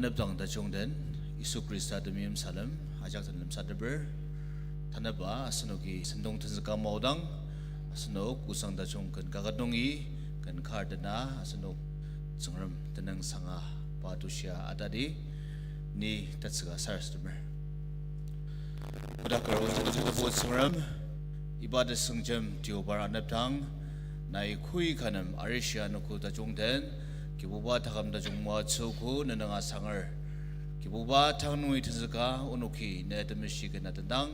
anabdang da chongden Isu Krista demim salam ajak tanlam sadaber tanaba asnogi sendong tenzaka maudang asnok usang da chong kan kagadongi kan kardana asnok sungram tenang sanga patusya adadi ni tatsaga sarasmer udakar unta bot sungram ibadah sungjam tiobar anabdang nai kui kanam arisya nuku da chongden kibuba takam da jungwa tsuku nananga sangar kibuba tangnui tenzaka unuki ne demisi gena tendang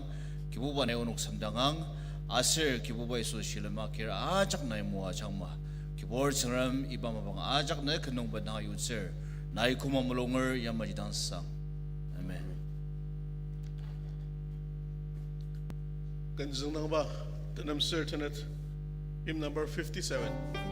kibuba ne unuk samdangang asir kibuba isu shilama kira ajak nai mua changma kibor sangram iba mabang ajak nai kenung badang yutsir nai kuma mulungar yang majidang sang amen. Ganzang nang ba tanam certain hymn number 57.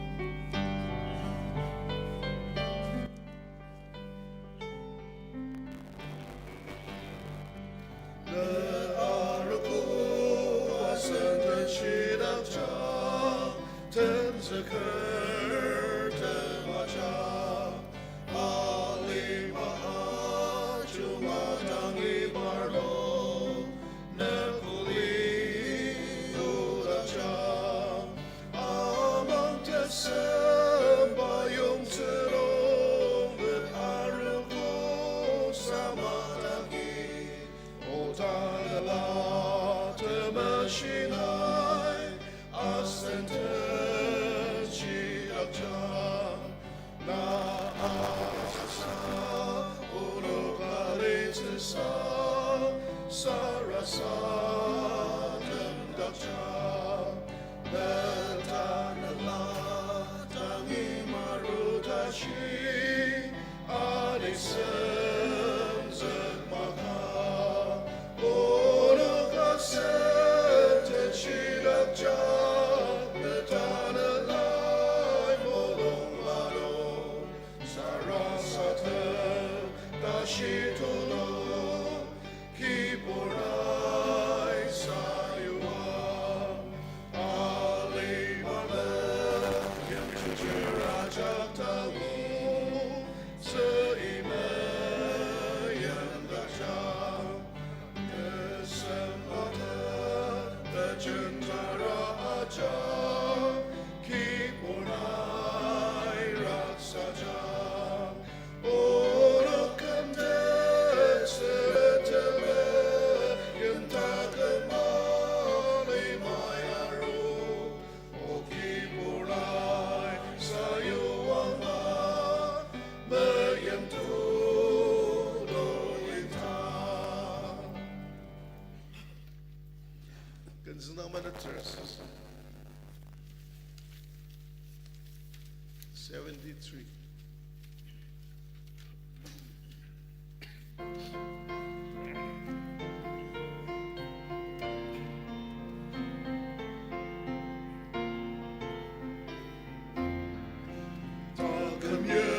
Manaters 73. Yeah.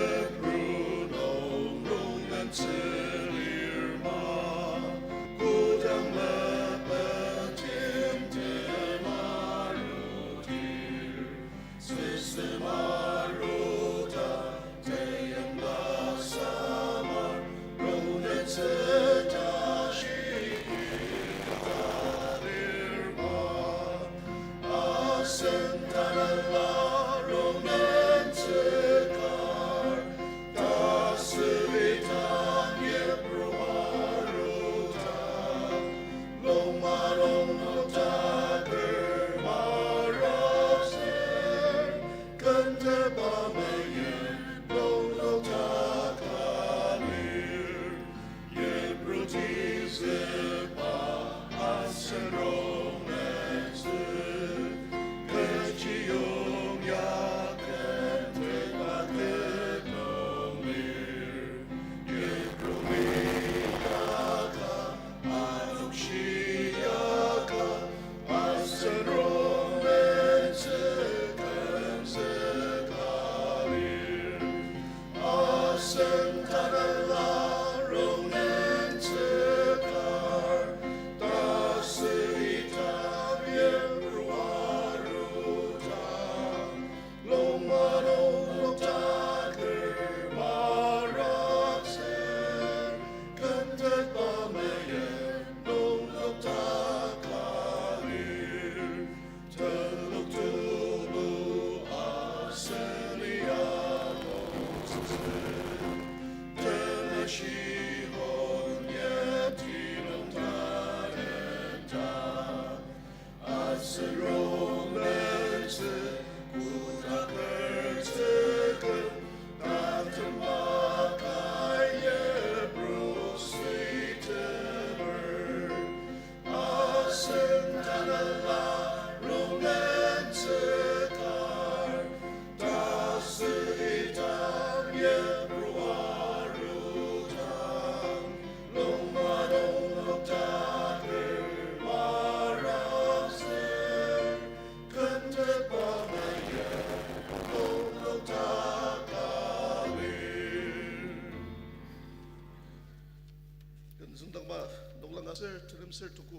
Sundang ba nuklang sir tenam sir tuku.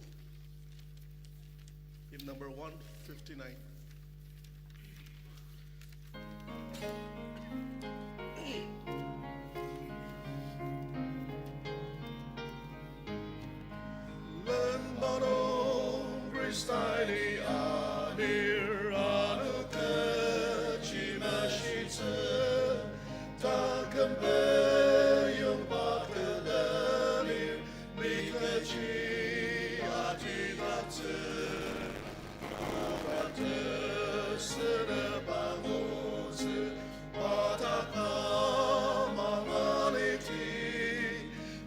Hymn number 159. Lenmanong Christine anir anu kecimashitse takkan yung bakalanir mikaci ati batse abate sedebanguze pataka mamaniti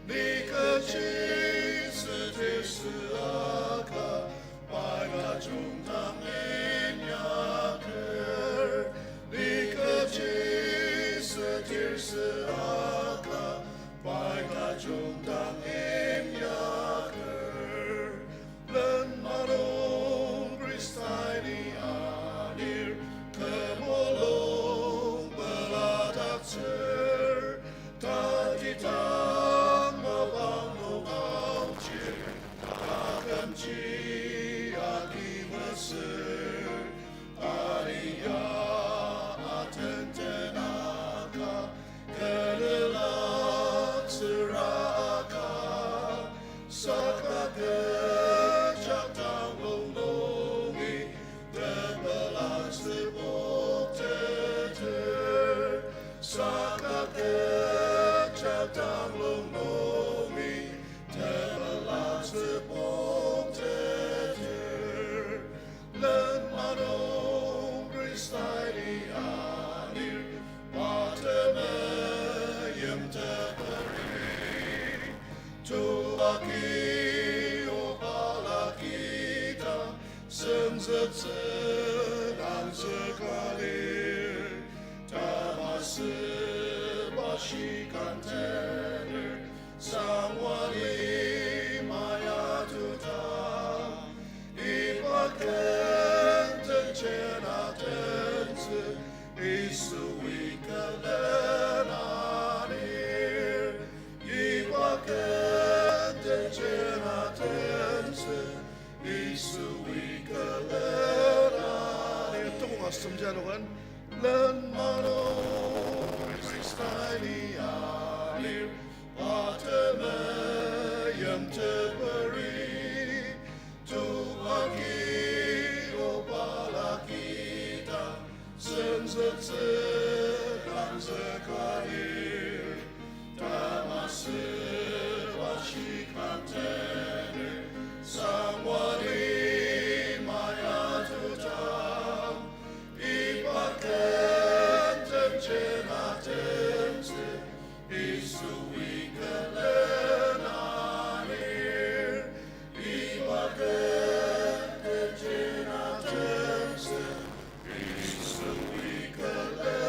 mikaci setir seaka baga jumtang enyaker mikaci setir seaka baga jumtang enyaker len manong Christine anir kemolong beladak ser tatitang mabang amcir akan ciaki mesir aria atentenaka kedelak seraka saka kejak tanglong longi tebelah sepuk teter saka kejak tanglong longi tebelah sepuk teter len manong Christine anir pateme yem teperi tuaki opala kita senzet sedang sekalir tamase bashikan tener sang wali maya tuta ipaken tencena tense isui kalenanir ipaken tencena tense isui kalenanir ito kung asam dyan kan len manong Christine anir pateme yem teperi tuaki opala kita senzet sedang sekalir tamase washikan tener sang wali maya tutang ipaken tencena tense isui kalenanir ipaken tencena tense isui kalenanir.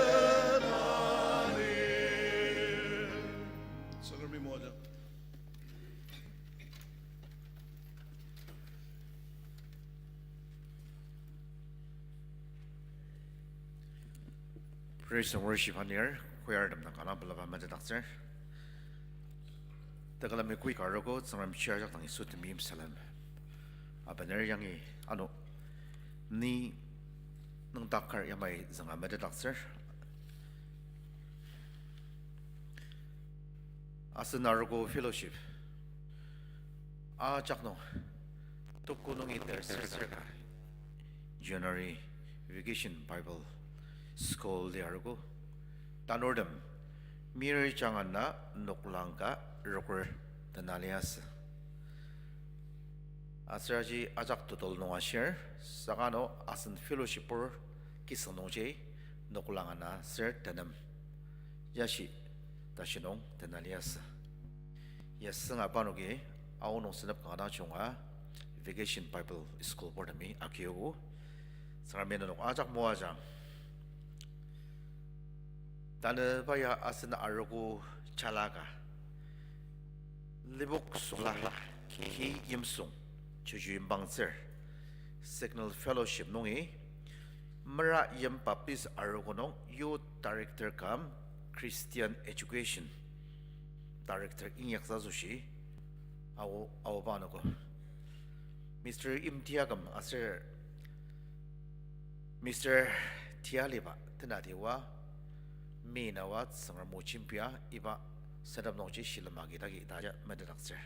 Sagar mi moja. Praise and worship here. Choir dam na kana bala ba doctor. Tagala me kui karago sangram share jak tang isut mim salam. Abaner yangi ano ni nang dakar yamai zanga me doctor. Asenargo fellowship. A jakno tukunong inter serka. January vacation Bible School diargo tanordam mirror changanna noklangka rocker tanalias asraji ajak tutol no share sakano asan fellowship or kisanoje noklangana sir tanam yashi tashinong tanalias yasanga panoge auno sinap kana chunga vacation Bible School board me akiogo saramena no ajak moajang Tanda baya asan arago chalaga libok sula ki yimsung chuju bangser signal fellowship nongi mara yam papis arago nong youth director kam Christian education director inyak zazushi awo ba no ko Mr. Imtiagam asir Mr. Tialiba tenadiwa minawa sangar mochimpia iba sedap nongchi shilamagi dagi daja medakser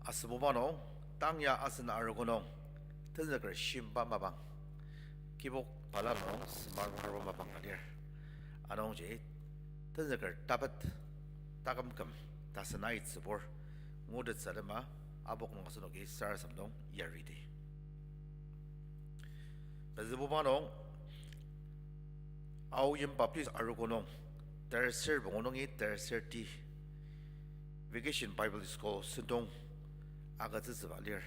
asbobano tangya asna argonong tenzagar shimba mabang kibok palamong smart harba mabang alir anong je tenzagar tabat tagamkam tasanai tsbor ngudet sadama abok nong asnogi sar samdong yaridi bezbobano au yim paplis argonong terser bongonongi terserti vacation bible school sundong agatz valir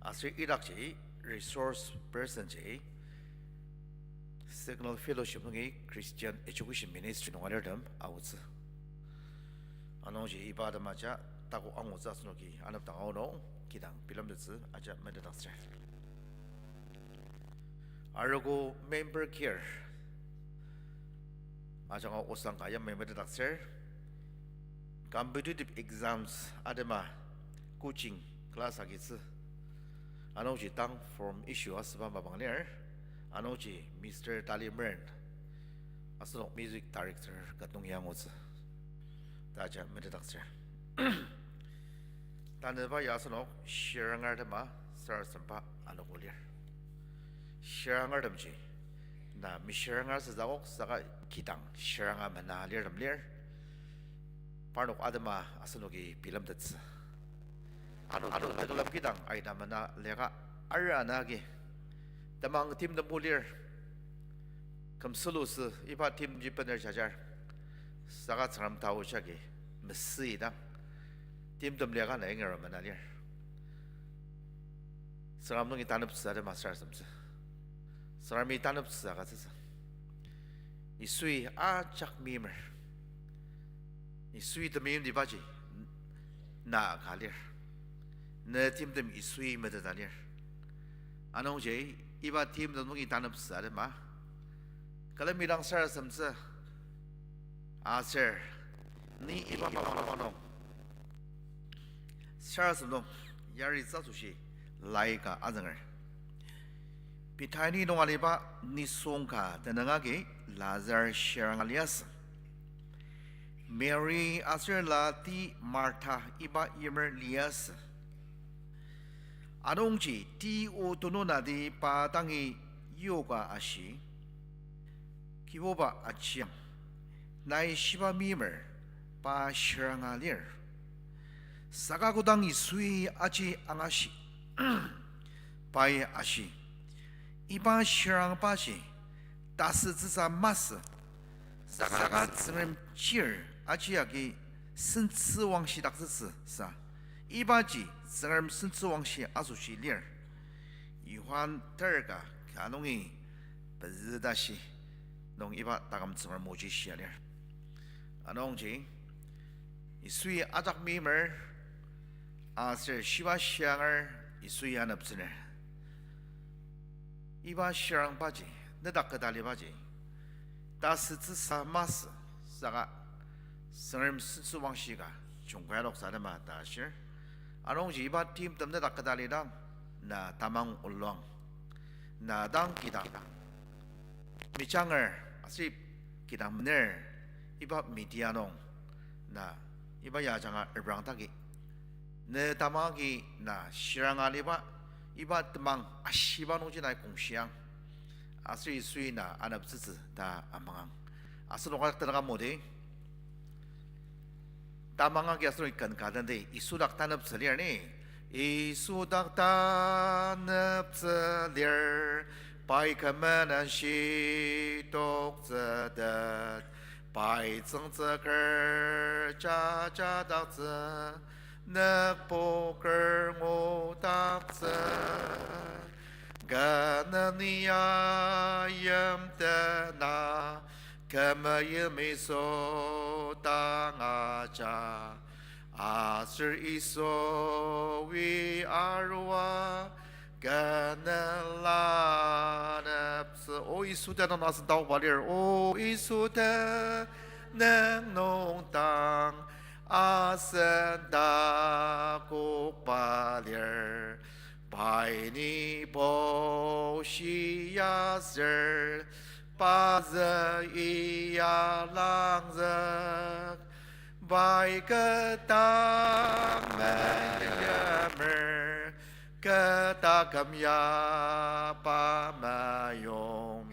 asri irakji resource person je signal fellowship ngi christian education ministry no alerdam awts anonji ibada maja tago angotsa snogi anap tangono kidang pilamdets aja medakse argo member care ajang osang kaya member dakse competitive exams adema coaching class agitsu anongji tang from issue asba mabangler anongji Mr. Talimern asno music director katong yangots daja medakse taneba yasno sharangar dema sar sampa anogolir sharangar demji na misharangar sajawok saga kidang sharangar manalir demler parnok adema asnogi pilamdets ano tagalab kitang ay naman na leka aranagi damang tim na mulir kamsulus iba tim jipaner jajar sagat saram tao siya mesi dang tim dam leka na ingar manalir saram nung itanap sa da masar samsa saram itanap sa katsa isui chak mimer isui tamim di baji na kalir na tim dem isui medadalir anong je iba tim dem ngi tanap sa de ma kala mirang sar samsa aser ni iba no sar samdong yari sa sushi laika azangar pitani no aliba ni songka tenangage lazar sharang alias Mary aser lati Martha iba yemer lias anongji ti otono di patangi yoga ashi kiboba achiang nai shiba mimer pa shrangalir sagagodang isui achi angashi pai ashi iba shrang pashi das zisa mas saga zrem chir achiagi senzi wangshi dakzi sa 이바지 사람 선수왕시 아수시 리 이환 터가 가능이 버즈다시 농 이바 다감성을 모지 시야리 아농지 이수이 아작 미머 아서 시바시앙을 이수이 안 없으네 이바 시랑 바지 너다크달리 바지 다스츠사 마스 사가 사람 선수왕시가 중과록 사람아 다시 anong jiba tim temne dakadali dang na tamang ulong na dang kidang michanger asip kidang ner iba medianong na iba ya janga ebrang tagi ne tamagi na shirangali ba iba temang asiba nongji nai kongsiang asri sui na anap zizi da amangang asno ka teraga mode tamanga kya sro ikan kadan de isudak tanap selir ni isudak tanap selir pai kamanan shi tok zadat pai zeng zeker cha cha dak ze nak poker ngo dak ze ganania yam tana kama yemiso tangaja asir iso wi arwa ganala napse 斯，哦，耶稣的那是道法里儿，哦，耶稣的能弄当阿森达古巴里儿，拜你不需要事，把这一呀浪着。Baik ketammer ketakam ya pamayom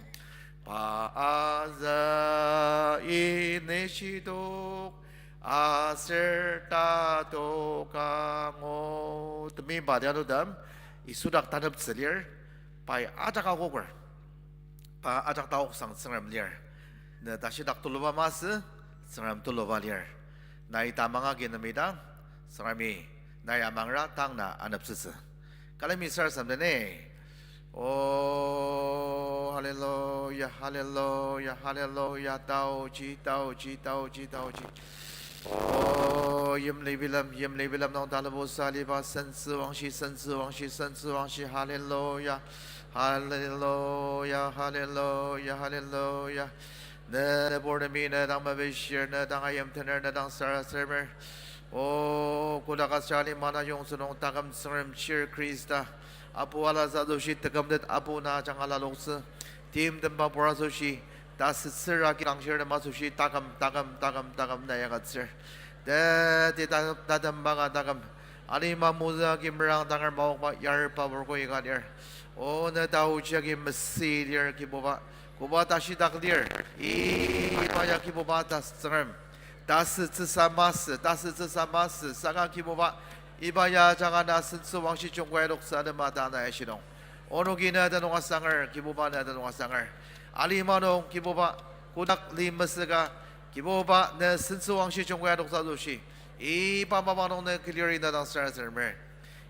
paaza inishiduk asertato kango demi badianu dam isudak tanam selir pai ajak agogor pa ajak tauk sang sengram liar na dasidak tuluba mas sengram tuluba liar 나이 다망하게 납니다. 사람이 나이 아망라 당나 안없으스. 깔라미 살삼되네. 오 할렐루야 할렐루야 할렐루야 다오지 다오지 다오지 다오지. 오 염레빌람 나온달보살리바 선스왕시 선스왕시 선스왕시 할렐루야 할렐루야 할렐루야 할렐루야. 내 보름이 내 당마베시르 내 당하염 테너 내 당사라스르 오 고다가 살리 마나 용수농 따감 스름 실 크리스타 아부알라 자도시 뜨감듯 아부나 장알라롱스 팀든바 보라소시 다스스라기 당시르 마소시 따감 나야가츠 데 다담바가 따감 아리마 무자기 무랑 당을 마옥바 야르바버고 이가리르 오네 다우지야기 메시리르 기보바 Kubata shidaklir, ibaya kibobata stram, das tsamas, sanga kiboba, ibaya jangana sensu wangshi chungwai loksa de madana eshidong. Onogina de nonga sanger, kiboba de nonga sanger. Alimano kiboba, kudak limasga, kiboba ne sensu wangshi chungwai loksa doshi. Ibamamano ne kilirina dan sarasmer.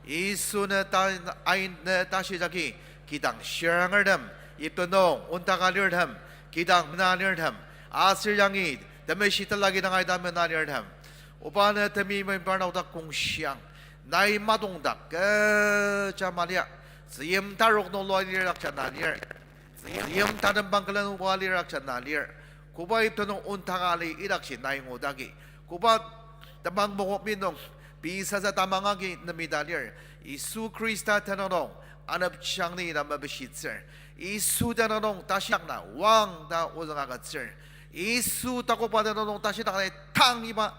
Isuna ta ain ne tashijaki, kidang shangerdam. 입던동 온타가리얼함 기당 나리얼함 아슬양이 데메시탈라기 당하이 다면 나리얼함 오바네 데미면 바나우다 공시양 나이 마동다 그 자말이야 지임 다록 놀로리락 자나리얼 지임 다른 방글은 오리락 자나리얼 고바 입던동 온타가리 이락시 나이 오다기 고바 담방 보고 민동 비사자 담방하기 느미다리얼 이수 크리스타 테너동 안업창리 남아베시츠 이수다노농 다시락나 왕다 오정아가츠 이수 따고바다노농 다시락나 탕이바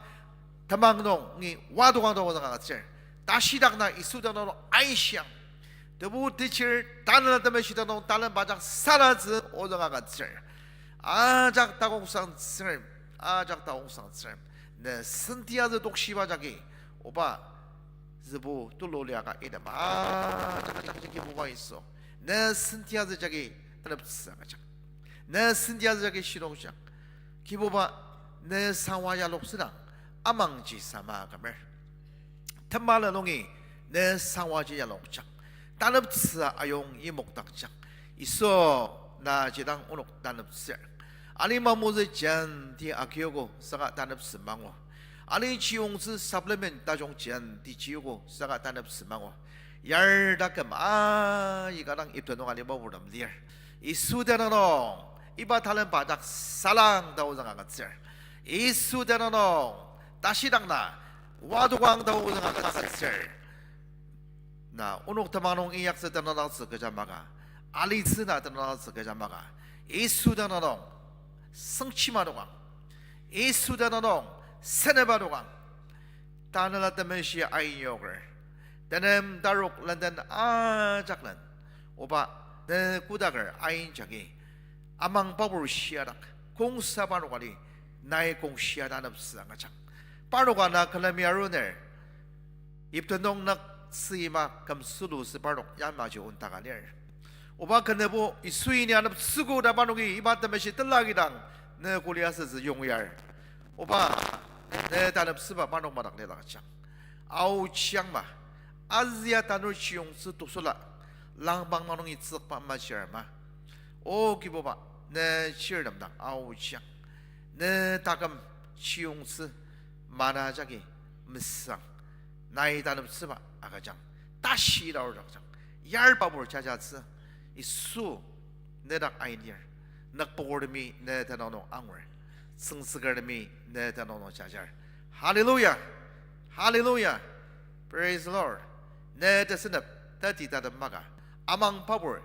담망농이 와도광도 오정아가츠 다시락나 이수다노농 아이시양 더부 디칠 다른다메시다노 다른 바작 사라즈 오정아가츠 아작 따공상스름 아작 따공상스름 내 선티아즈 독시바자기 오바 즈부 뚫로리아가 이름아 자기 뭐가 있어 내 신티아즈 자기 떨어졌어 내 신티아즈 자기 시롱장 기보바 내 상와야 록스랑 아망지 사마가mer 탐말라농이 내 상와지야 록장 따릅스 아용 이목닥장 있어 나 지당 오목 따릅스 아니마 모즈 잔디 아키오고 사가 따릅스 망와 아니 지용스 supplement 다종 잔디 지오고 사가 따릅스 망와 yardakem ikarang ibtanong alibaw buram liar isudananong iba talan badak salang daw ang agatsir isudananong tasidang na wadugang daw ang agatsir na unok tamanong iyak sa tananang sa kajamaga alitsi na tananang sa kajamaga isudananong sangchimadogang isudananong senebadogang tanalatamen siya ay yogur Danem daruk landan ajaklan oba 내 구닥을 아인 자기 아망 법을 시야락 공사 바로가리 나의 공시야다 납스anga 장 바로가 나 클라미아로네 입던동 낙 스이마 감수루스 바로 야마지 온타가네 오바 근데보 이 수인이 안 쓰고 다바노기 이바다메시 뜰라기당 내 고리아스즈 용야르 오바 내 다른 스바 바노마락 내다가 장 아우 치양마 아지야 단을 치용스 도솔라 랑방 마농이 ጽቕ바 마시르마 오 기보바 내 시르담당 아우 치양 내 다금 치용스 마나자기 미상 나이 다름 스바 아가장 다시라오장 얄바볼 자자스 이수 nedak ainier nakpogordmi ne tanono angwer sungsugarmi ne tanono chajar. Hallelujah, hallelujah, praise the Lord. Ne tasenap tati tadamaga amang pabor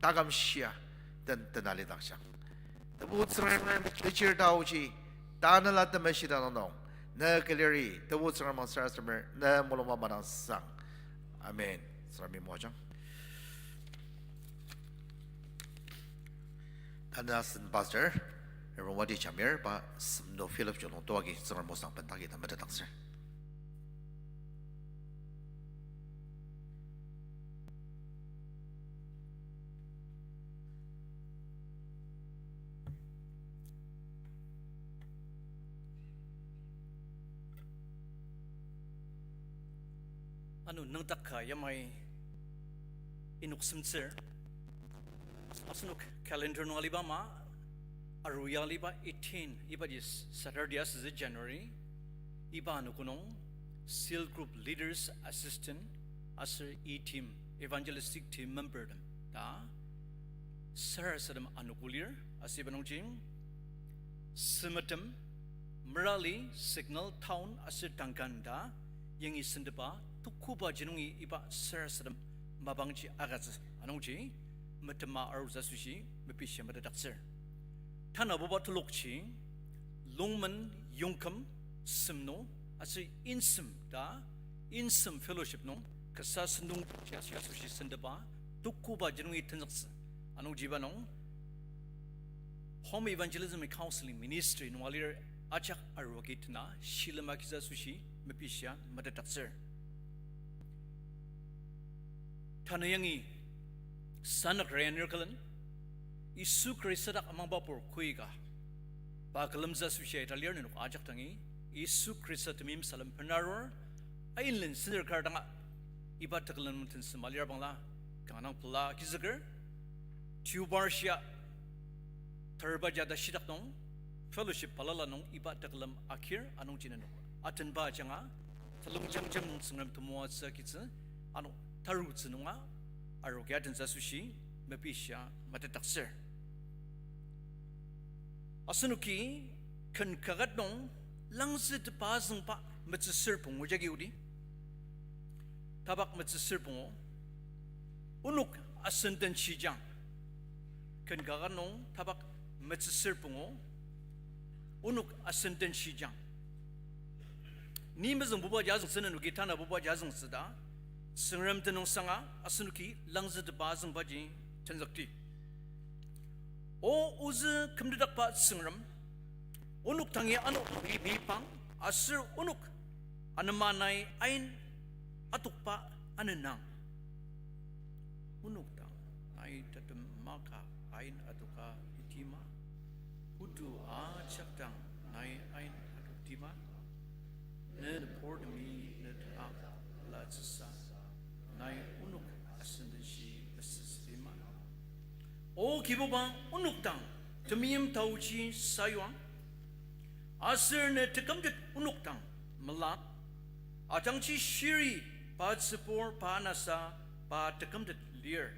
tagam shia dan tenali daksang. Tabut seram dicir dauji tanalat temeshida nonong ne keleri tabut seram sarasmer ne muloma manang sang. Amen. Serami mojang. Anasin pastor, everyone wadi chamir ba no Philip jono toagi seram mosang pentagi tamada daksang. Ano nang takka yamay inuksim sir asunok calendar no alibama aruya liba 18 iba dis Saturday as January iba ano kunong seal group leaders assistant as e-team evangelistic team member dem ta sir sadam anukulir as ibanong jing simatem merali signal town as tangkanda yang isendeba tukuba jinungi iba sarasadam mabangji agaz anongji matama aruza sushi mepisha madaksir thana boba tulokchi longman yongkam simno asi insim da insim fellowship no kasa sendung sia sushi sendeba tukuba jinungi tanaks anongji banong home evangelism and counseling ministry no alir ajak arwagitna shilamakiza sushi mepisha madaksir Tanayangi sanak rayanir kalan isu krisadak amang bapur kuiga bakalamza susya italian nuk ajak tangi isu krisa temim salam penaror ainlen sinir kardanga ibat takalan muntin semalir bangla kanang pula kizagar tubarsya terbaja da shidak nong fellowship palala nong ibat takalam akhir anong jinan aten ba janga talung jam sengam tumua sa kitsa ano taru tsununga arogya dan sushi mepisha matataksir asunuki kan kagat nong langsit pasang pa matsisir pong wajagi udi tabak matsisir pong unuk asendan shijang kan kagat nong tabak matsisir pong unuk asendan shijang ni mazang buba jazang senan ugitana buba jazang seda Sengram tenong sanga asunuki langza de bazang baji tenjakti. O uze kemdedak pa sengram unuk tangi anu bipang asir unuk anamanai ain atuk pa anenang unuk tang ai tatem maka ain atuka itima udu a chaktang nai ain atuk tima ne port mi ne ta la tsasa nai unuk asendensi asesima o kibobang unuk tang temiem tauchi sayuang asir ne tekamdet unuk tang malak atangchi shiri pa sepor pa nasa pa tekamdet lier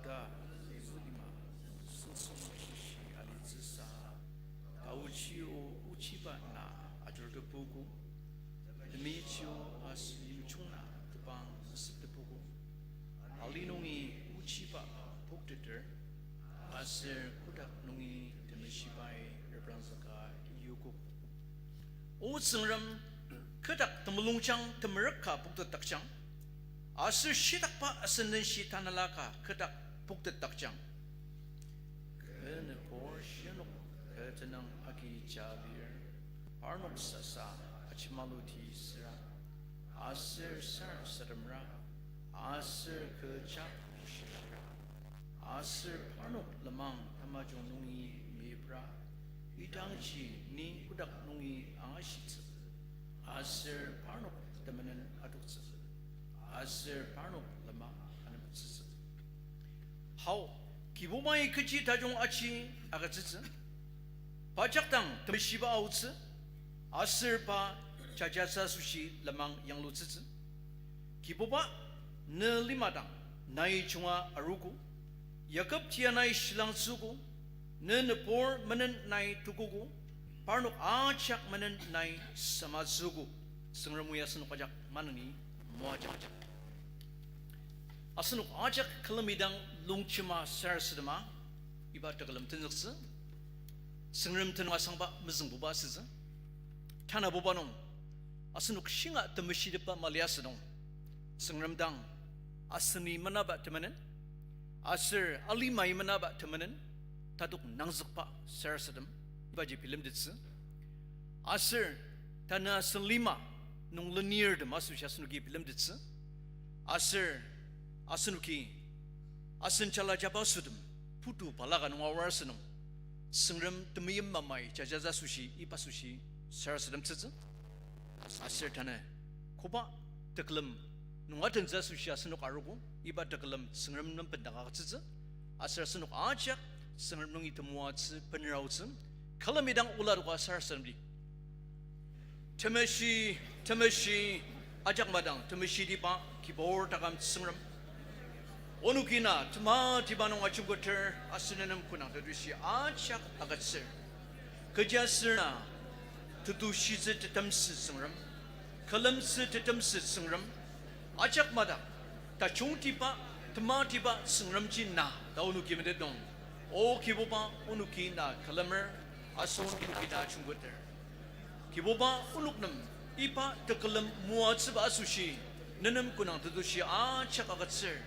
da izulima sensoshi alizisa tauchi o uchiba na ajurga pugu demichio asli chuna tebang setepugu alinungi uchiba pukteter asir kudak nungi demishibai rebransaka yuku o sengram kedak temelungchang temereka puktet takchang asir shitak pa asenden shitanalaka kedak puktet takchang kene porsyanok ketenang aki chabir arnok sasa achimaluti sira asir sar sadamra asir kechap asir parnok lemang tamajong nungi mebra idangchi ni kudak nungi angashit asir parnok temenan aduksa asir parnok lemang anabutsa how kibumai keji tajong achi agatsitsa pajaktang temishiba autsa asir pa cajasa sushi lemang yang lutsitsa kibuba ne limadang nai chunga aruku Yakap tianai silang suku, nenepor menen nai tukuku, parnuk acak menen nai sama suku. Sengramu ya senuk ajak manani muajak. Asenuk ajak kelemidang lungcima sersedema, iba tegelam tenukse. Sengram tenwa sangba mezeng buba seze. Tana buba nong. Asenuk shinga temeshidepa maliasedong. Sengram dang aseni manaba temanen. Asir alimai manaba temanen. Taduk nangzakpa sersedem. Iba je film ditse. Asir tana selima nong lenir dem asu syasnuki film ditse. Asir asenuki asen chala jaba sudem. Putu palaga nong awar senong. Sengram temiyem mamai jajaza sushi ipa sushi sersedem tse. Asir tana koba teklem nungatan za sushi asenuk arugo iba teklem sengram nam pendaga tse. Asir asenuk ajak sengram nung itemua tse penrau tse. Kalamidang ular wa sersedem. Temeshi ajak madang temeshi di pa kibor takam sengram. Onukina tma tibanong achunggoter asinanam kunang tadusi acak agatser. Kejasirna tutushi tetamsi sengram. Kalamsi tetamsi sengram. Acak madak tachung tipa tma tiba sengram cina ta onuki mededong. O kiboba onukina kalamer ason onukina achunggoter. Kiboba unuknam ipa tekalam muatsba asushi nanam kunang tadusi acak agatser.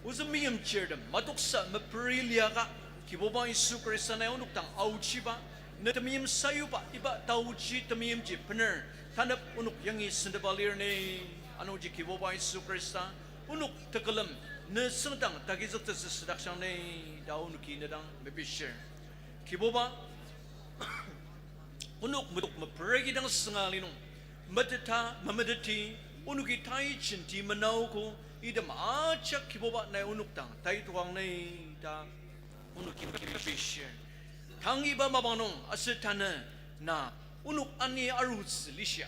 Uzamiyam cherdam matuksa maprilyaga kiboba Yesu Kristus na unuk tang auchiba na tamiyam sayuba iba tauchi tamiyam ji pener tanap unuk yangi sendabalir ne anu ji kiboba Yesu Kristus unuk tekalam na sentang tagizak sedaksang ne daunuki nadang mebisher kiboba unuk muduk maprigidang sengalinong madata mamadati unuki tai cinti menauko idam acak kiboba na unuk tang tai tuang nei da unuki mebisher tangi ba mabanong asetana na unuk ani aruz lisha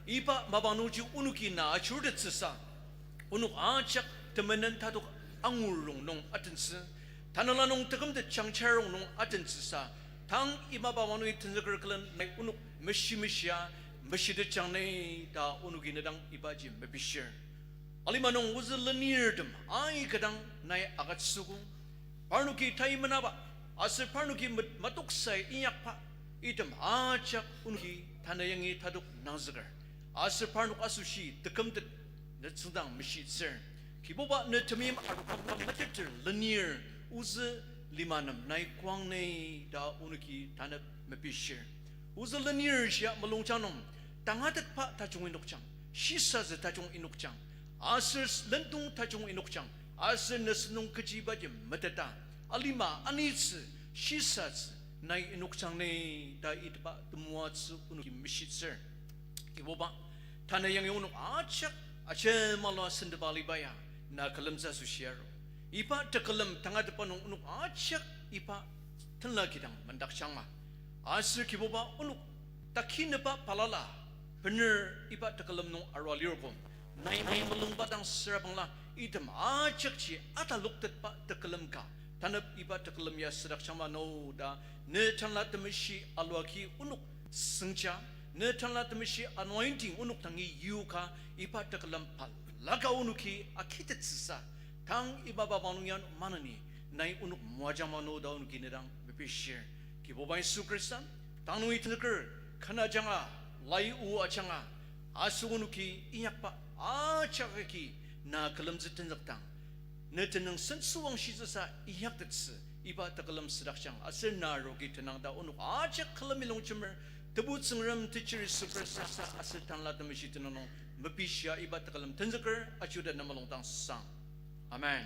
ipa mabanuji unuki na achudet sesa unuk acak temenan taduk angurung nong atense tanalanong tegemde changcherong nong atense sa tang ima babanu itenzeker klan na unuk meshimisha meshide changne da unuki nadang ibaji mebisher alimanong uzelenir ai kadang nai agat sugu parnuki tai manaba asir parnuki matuksai inyakpa item acak unuki tanayangi taduk nangzagar asir parnuk asushi tekamtet netsundang meshit ser kiboba netamim arukam mateter lenir uze limanam nai kwang nei da unuki tanap mebishir uze lenir sya malungchanom tangatet pa tajung inukchang shisa ze tajung inukchang asir lentung tajung inukchang asir nesnung kejiba je meteta alima anis shisas nai inukchang ne da itba tumuatsu unuki mishitser kiboba tanayang unuk acak ache malo sendebali baya na kalamza susiaro ipa tekalam tangat panung unuk acak ipa tenla kidang mendak changma asir kiboba unuk takineba palala bener ipa tekalam nung arwalirkom nai melung batang serabangla idam acak ci ata luktet pa tekalam ka tanap iba tekalam ya sedak chama no da ne tanla temshi alwaki unuk sengcha ne tanla temshi anointing unuk tangi yuka iba tekalam pal laga unuki akitet sisa tang iba babanungyan manani nai unuk muajama no da unuki nedang bepishir kiboba Yesu Kristus tanu itneker kana janga lai u achanga asunuki inyakpa acakaki na kalam zitin zaktang netenang sensuang shizasa iyak tetsi iba takalam sedakshang asir narogi tenang da unuk acak kalamilong cemer tebut sengram teacher supersa asir tanla temishi tenang mepisya iba takalam tenzaker acuda namalong tang sang amen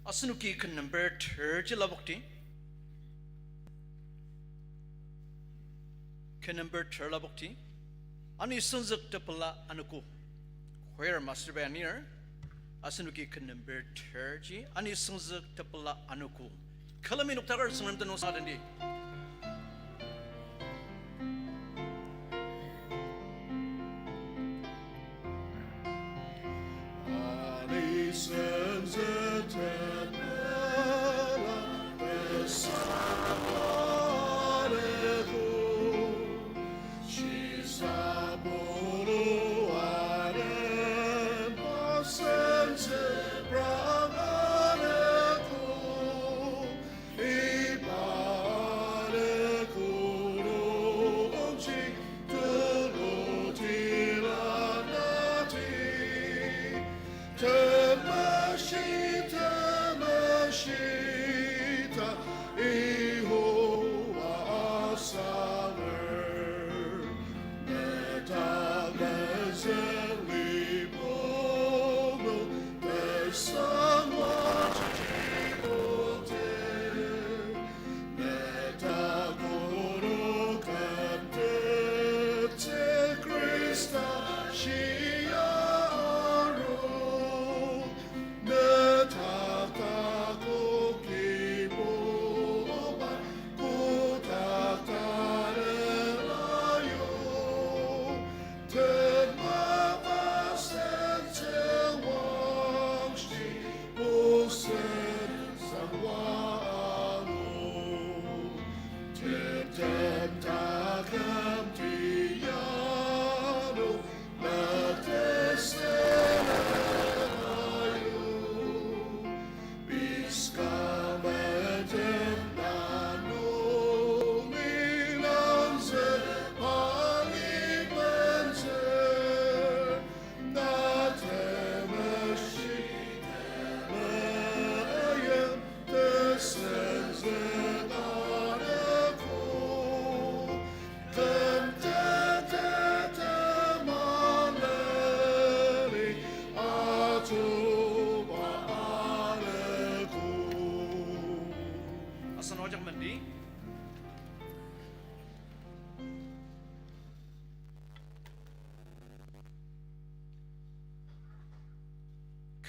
asunuki kan number 30 labukti kan number 30 labukti ani sunzak tepala anuku where master banner asanuki kan number 30 ani sunzak tepala anuku kalami nuktagar sungram tanong sa dandi Ani sunzak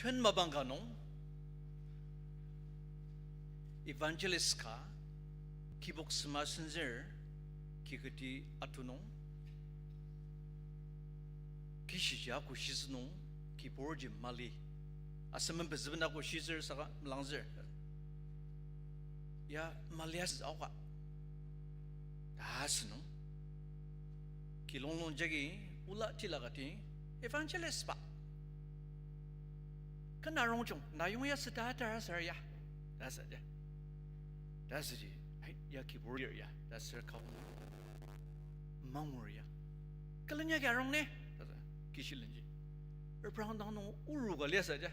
큰 마방가농 evangelistka kibok smasenzer kikati atunong kishija ko shisnong kiborji mali asamem bezbna ko shizer saka mlangzer ya malias awa dasno kilonglong jagi ula tilagati evangelist pa kanarong jong nayong ya sedata sarya that's it that's it hey ya keyboard ya that's her call mangmor ya kalanya garong ne kishilnji erbrang dang no uru ga lesa ja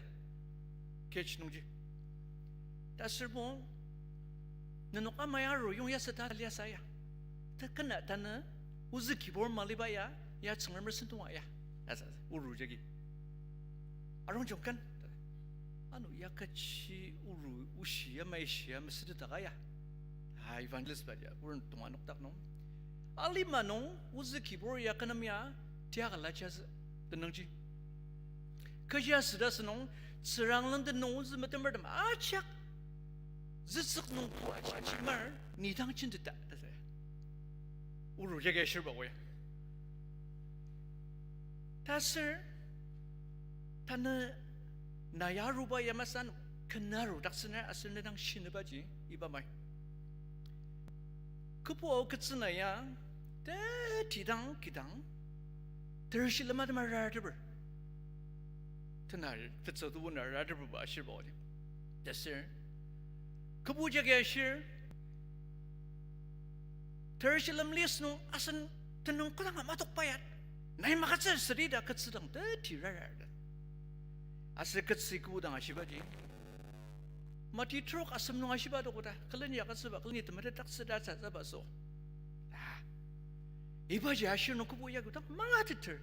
catch nungji that's her bon nano amaya ro yung ya sedata lesa ya ta kana tana uzi keyboard maliba ya chngmer sentuwa ya that's uru jagi arong jong kan anu yakachi uru ushia maishia mesida tagaya ha evangelist baja urun tumanok tak no ali manong uzi kibor yakanamya tiagala chas tenangji kajia sida senong seranglang de no uzi metember dem achak zitsuk no achimar ni dang chin de da uru jage shirba we tasir tana nayaruba yamasan kenaru daksana asana dang shinabaji ibamai kupo ketsina ya te tidang kidang tershilama de maradaber tenar tetsotu wona radaber ba shirbodi desir kupo jage shir tershilam lisno asan tenong kulang matok payat nai makatsa sedida ketsidang te tirarada asik siku dang ashibaji mati truk asam nung ashibado kota kalian ya kasaba kalian itu mereka tak sedar saja baso iba jashir nung kubu ya gutak mangatiter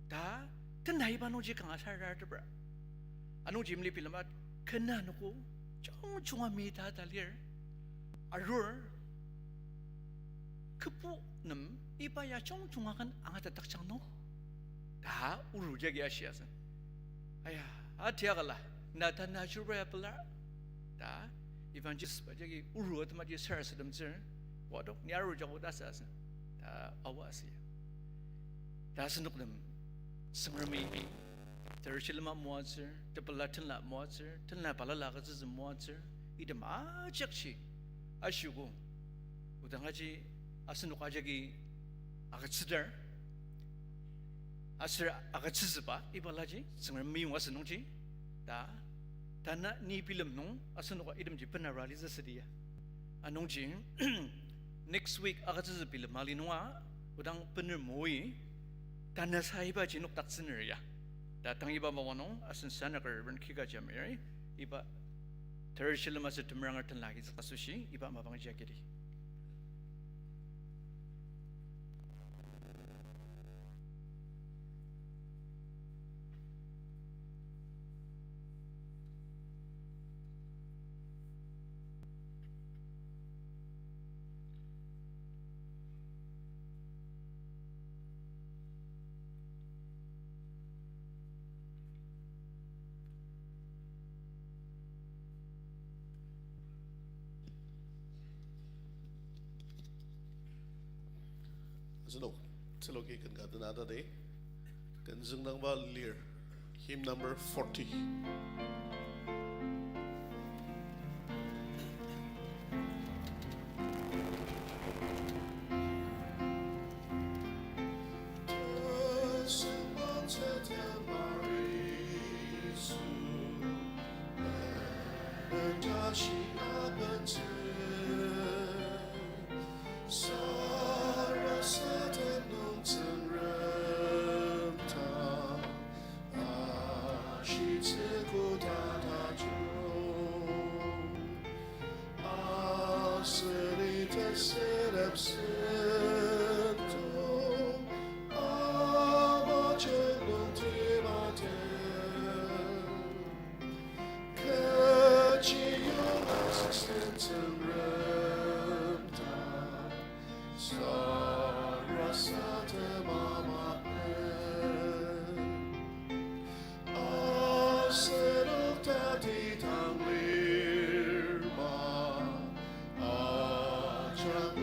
ta tenai ba nuji kang asar dar anu jimli pilamat kena nuku jong cuma mita dalir arur kubu nem iba ya jong cuma kan angat tak cang no ta uru jagi asyasan ayah atiagalah nata natural pula da evangelist bagi uru atma di share sedem zer wadok nyaru jago dasas da awasi da senuk dem semrami tershilma muazer tepalatan la muazer tenla balala ga zuz muazer idam ajakshi ashugo udangaji asenuk ajagi agatsidar asir agatsiba ibalaji semrami wasenungji da Tana ni film nung asan ko idam ji penarali za sedia anong ji next week agat sa film malinwa udang pener moi tana saiba ji nuk taksener ya datang iba mawanong asan sana ka ren kiga jamiri iba tershilama sa tumrangar tan lagi sa kasushi iba mabang jakiri Silo kan gata nada day. Kan zung nang ba lir. Hymn number 40.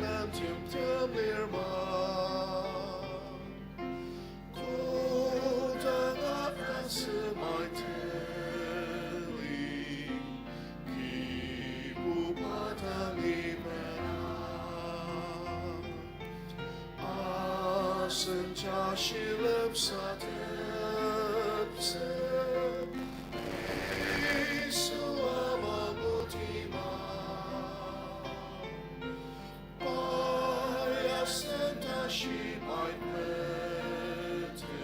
làm chim thơm lir mà cô ta ngát ta sự mai thế li khi bu ba ta nghi sân cha shi lấp sa thep se Isu amamutima Paya senta shi mai pete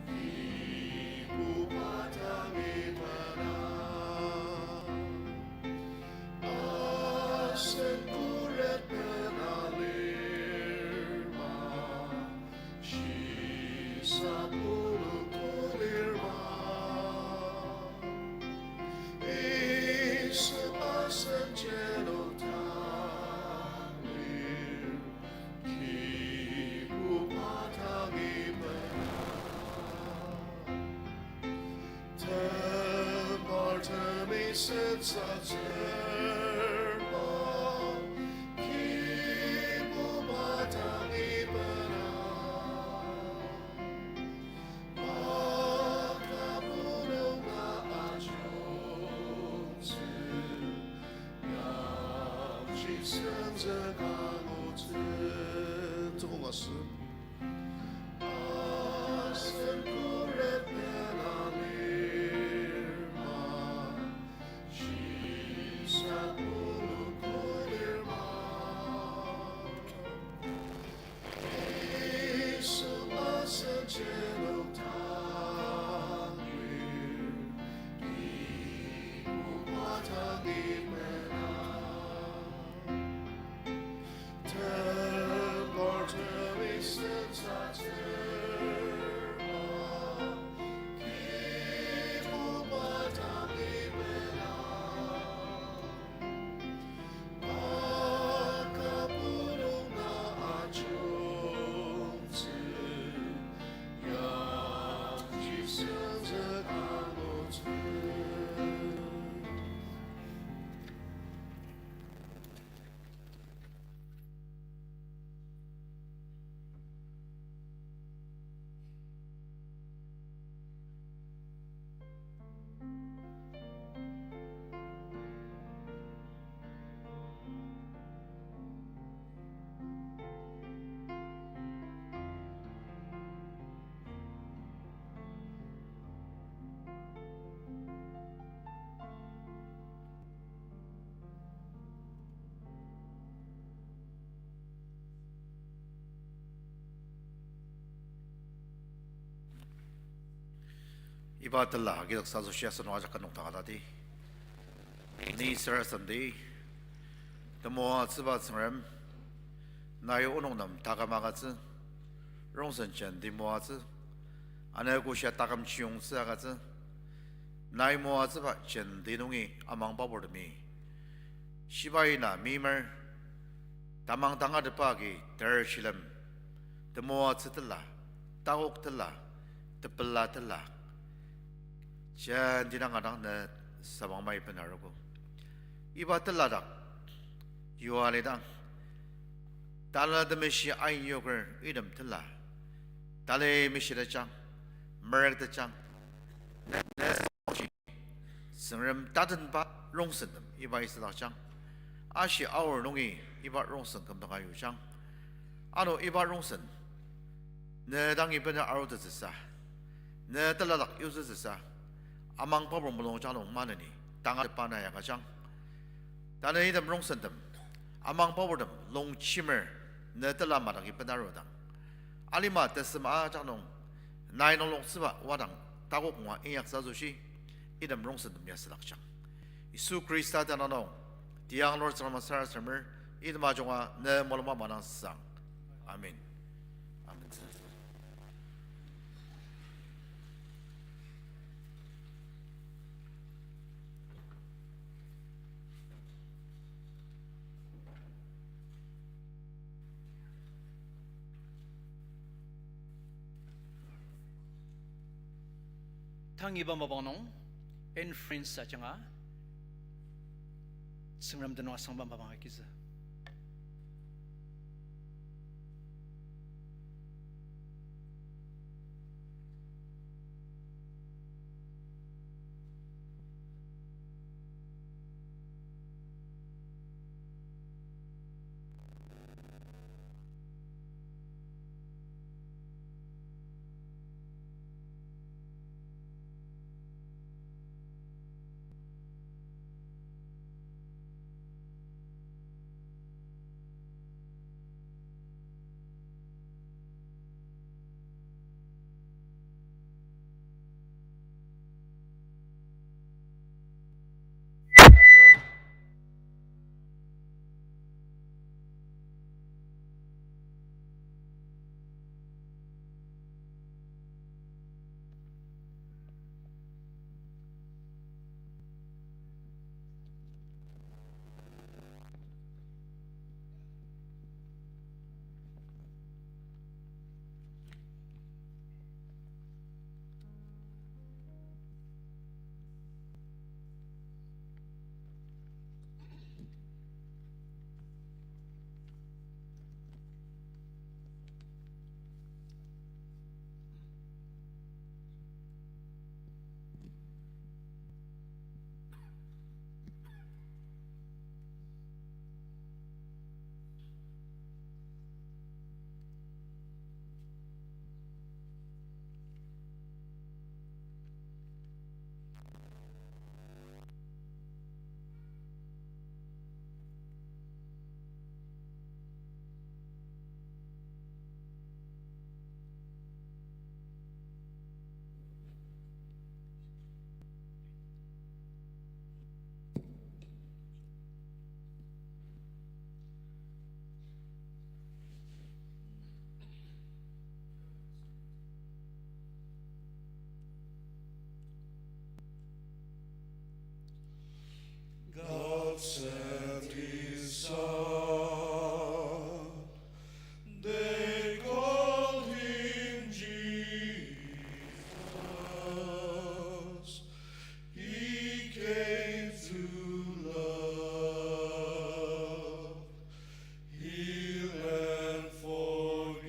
Ibu patangi mana Asen kuret penalir Sapulu kulirma Isu asen jeno tanglir Kibu patangi bena Tembar temi senza terma Kibu patangi bena Ibatalla gidak sazu siya sa nwaja kanong takatati. Ni Sarah Sunday, tamo tsiba tsingram, nayo unong nam takamagatsi, rongsan chen di moatsi, anayago siya takam chiyong tsiagatsi, nayo moatsi ba chen di nungi amang babordami. Shibayi na mimar, tamang tangadipagi ter shilam, tamo atsi tila, takok tila, tepela tila. Jan dinangadang na samang may panarugo. Iba taladak, yualidang. Tala de mishi ay yogur idam tala. Tale mishi da chang, merag da chang. Sengram tatan ba rongsen dem iba isla chang. Ashi our nungi iba rongsen kam dang ayu chang. Ano iba rongsen. Ne dang ibena aro da zisa. Ne taladak yuzu zisa. Amang pabong belong jalong mana ni tangan depan ayah kacang. Tanah ini demrong sentem. Amang pabong dem long chimer ne telah madang ipenaru dang. Alima tesma jalong nai nolong seba wadang takuk ngwa inyak sazushi idem rong sentem ya sedak cang. Isu Krista tananong tiang Lord selama sara semer idem ajonga ne moloma manang sang. Amin. Amin. Tang iba mabonong en friends sa changa sengram denwa sang bamba kiza sent his son. They called him Jesus. He came to love, heal and forgive.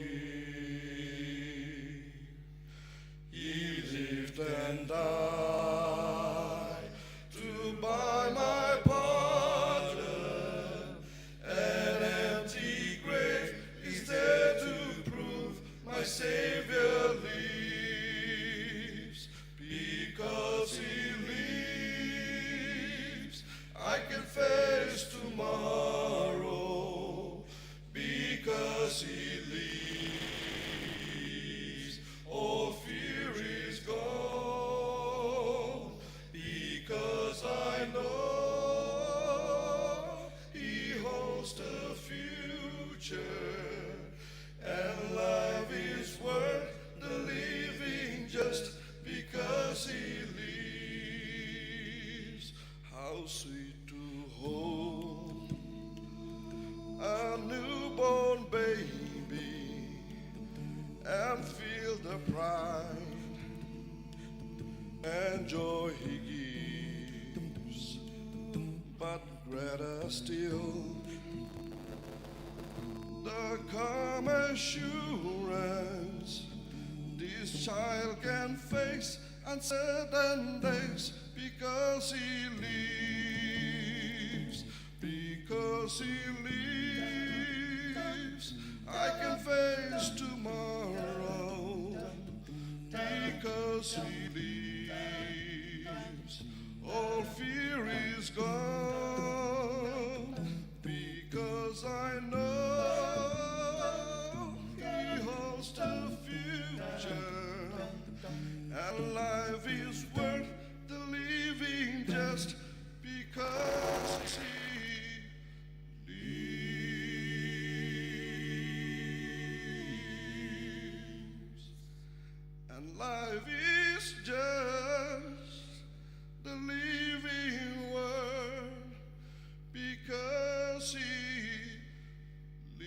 He lived and died to buy my pardon. An empty grave is there to prove my Savior lives. Because he lives, I can face tomorrow. Because he lives, all fear is gone. Because I know he holds the future, and life is worth the living just because he lives. How sweet to hold a newborn baby and feel the pride and joy he gives, but greater still the calm assurance this child can face uncertain days because he lives. Because he lives, I can face tomorrow. Because he lives, all fear is gone. Because I know he holds the future, and life is worth the living just because he lives. And life is just the living word because he lives.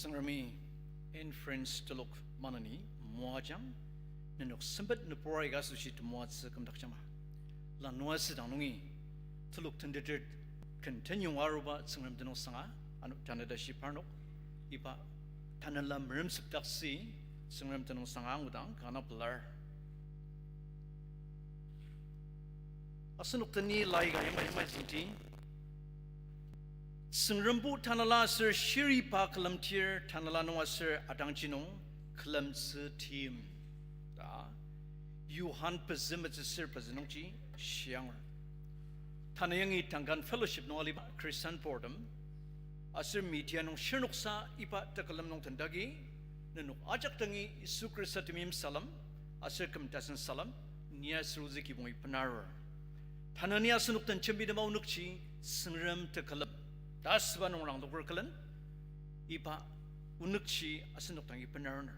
Sangrami in friends to look manani muajam nenok sembet nepori gasushi to muats kamdakchama la nuas danungi to look tended continue aruba sangram deno sanga anu tanada shiparno ipa tanala mrim subtaksi sangram deno sanga udang kana blar asanuk tani laiga yamai sinti Sengrambu tanala sir shiri pa kalamtir tanala noa sir adangchinong kalam se team da Yuhan pezimet sir pezinongji shiang tanayangi tanggan fellowship no aliba Christian Boredom asir media nong shirnoksa ipa takalam nong tandagi nenok ajak tangi Isu Krista timim salam asir kamtasan salam nia sruzi ki boi panar tanania sunuk tan chembi de maunukchi sengram takalam Das ba nung lang dokor kalan iba unukchi asinok tangi penarner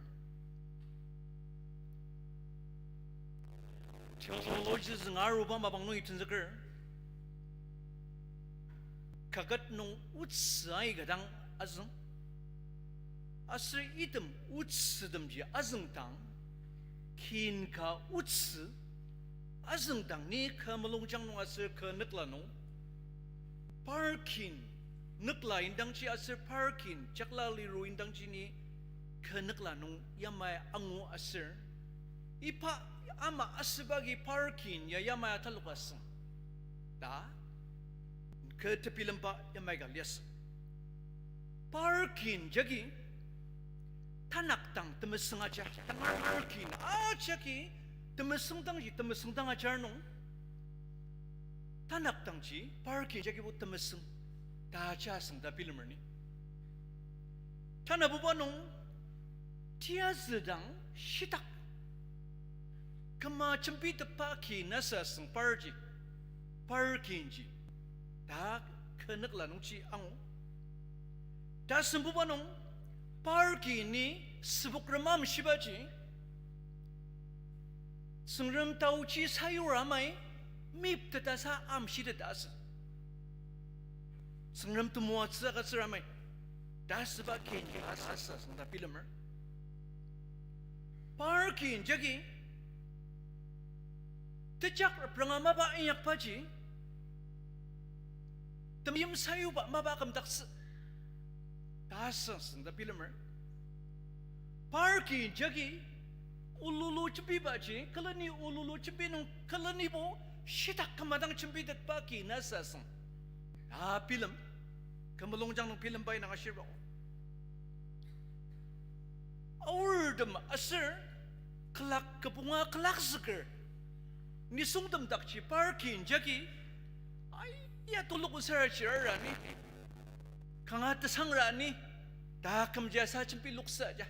theology zengaru ba mabang nung itun zakar kagat nung utsai gadang azung asri item utsidam ji azung tang kin ka uts azung tang ni ka malung jang nung asir ka nikla nung parkin Nukla indang chi asir parkin chakla liru indang chi ni ke nukla nung yamay angu asir ipa ama asibagi parkin ya yamay talukas da ke tepilam pa yamay galias parkin jagi tanak tang temaseng aja tangar kin aja ki temaseng tang ajar nong tanak tang ji parki jagi bu temaseng daja seng da filmer ni tanah buba nong tia sedang shitak kema cempi tepaki nasa seng parkin ji da kenek lanung ci ang da sembuba nong parki ni sebuk remam shibaji sengrem tau ci sayur ramai mip tetasa am shi tetasa sengrem temua tsa ramai das ba ken asasa seng da filmer parkin jagi tejak prangama ba iyak paji temyem sayu ba mabakam daks dasa seng da filmer parkin jagi ululu cepi baji kalani ululu cepi nung kalani bo shitak kamadang cepi dat paki nasa seng da film kamalongjang nung film bay nang asir ba awur dem asir kelak kepunga kelak seker ni sung dem dakci parkin jagi ay ya tuluk usara cirara ni kangat sangra ni da kam jasa cempi luksa ja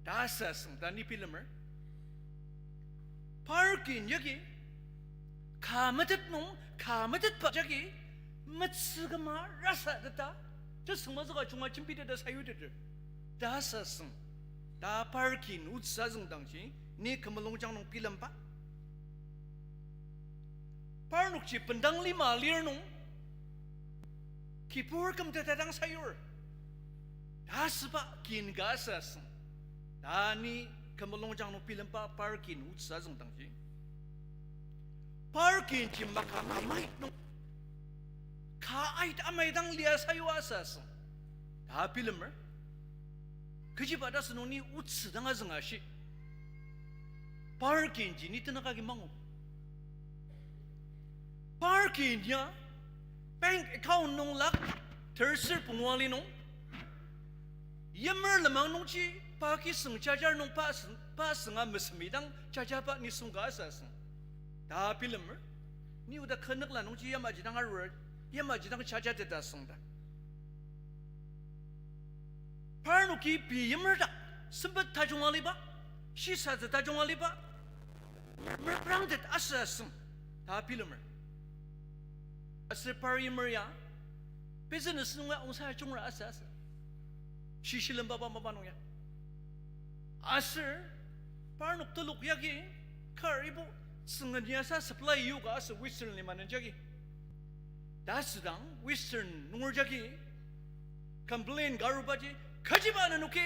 dasa seng da ni filmer parkin jagi kamadet pa jagi matsugama rasa data就什么这个中华金币的才有的这dasa seng da parkin utsa zeng dangji ni kemelongjang nong film pa parnuk ci pendang lima lir nong kipur kem tetadang sayur das pa kin gasa seng da ni kemelongjang nong film pa parkin utsa zeng dangji parkin ci makamai nong kaait amai dang lia sayu asas da filmer 그지 받아서 노니 우츠당하 정하시 parkin지 니 떠나가기 망고 parkin야 bank account nong lak terser pungwali nong yammer lamang nong chi paki seng jajar nong pa senga mesmidang jajapa ni sungga asas da filmer ni udah kenek la nong chi yamaji dang arur yamaji dang jaja de da sengda parnuki biyemerda sempet tajung aliba sisa tajung aliba merangdet asasem ta filmer asir parimer ya business nunga usaha jungra asas sisilam baba mabano ya asir parnuk teluk yagi karibu sengaja sa supply yuga asir western limanan jagi dasedang western nungur jagi complain garubaji kajibanan nuke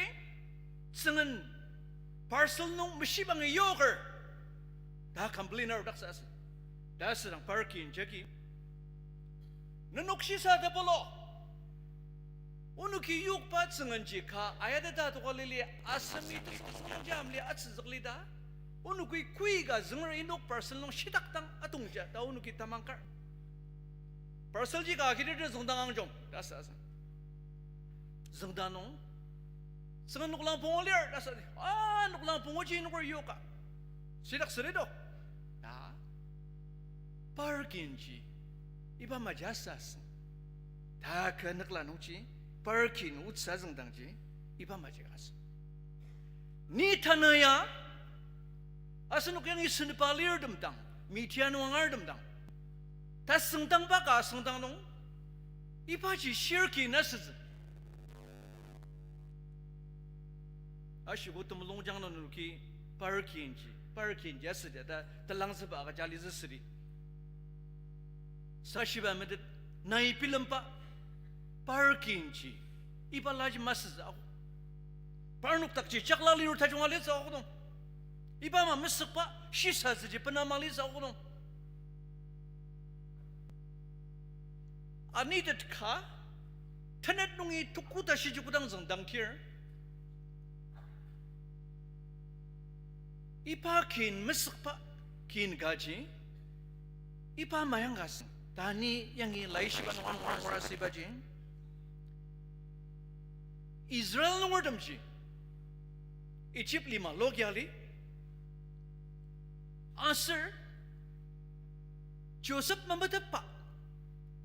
sengen parcel nung masibang yoker da complainer daksas da sedang parking jagi nanok sisa da polo unuki yuk pat sengen jika ayada da to kalili asami jamli atsizakli da unuki kui ga zengre inok parcel nung sidak tang atungja da unuki tamangkar parcel jika akhirnya zongdang angjong dasas zongdanong sengan nuk lang pungolir dasa nuk lang pungoji nuk yoka sidak serido da parkinji iba majasas da kenek lanungji parkin utsa zengdangji iba majas ni tanaya asanuk yang isun palir demdang mitian wangar demdang tas sengdang baka sengdang nong iba ji shirki nasaz asyik utam longjang nong nuki parkin jasa da telang sebab kajali zesri sashiba medet nai film pa parkin ji iba lagi masaz aku parnuk tak ji cakla liur tajung alit sa aku dong iba ma mesek pa shisa saja penamali sa aku dong ani det ka tenet nungi tukuta shijukudang zengdang kir ipa kin mesek pa kin gaji ipa mayang gas tani yang ilai shiba nong orang si baji Israel nong ordam ji Egypt lima logyali Asir Joseph mamadapa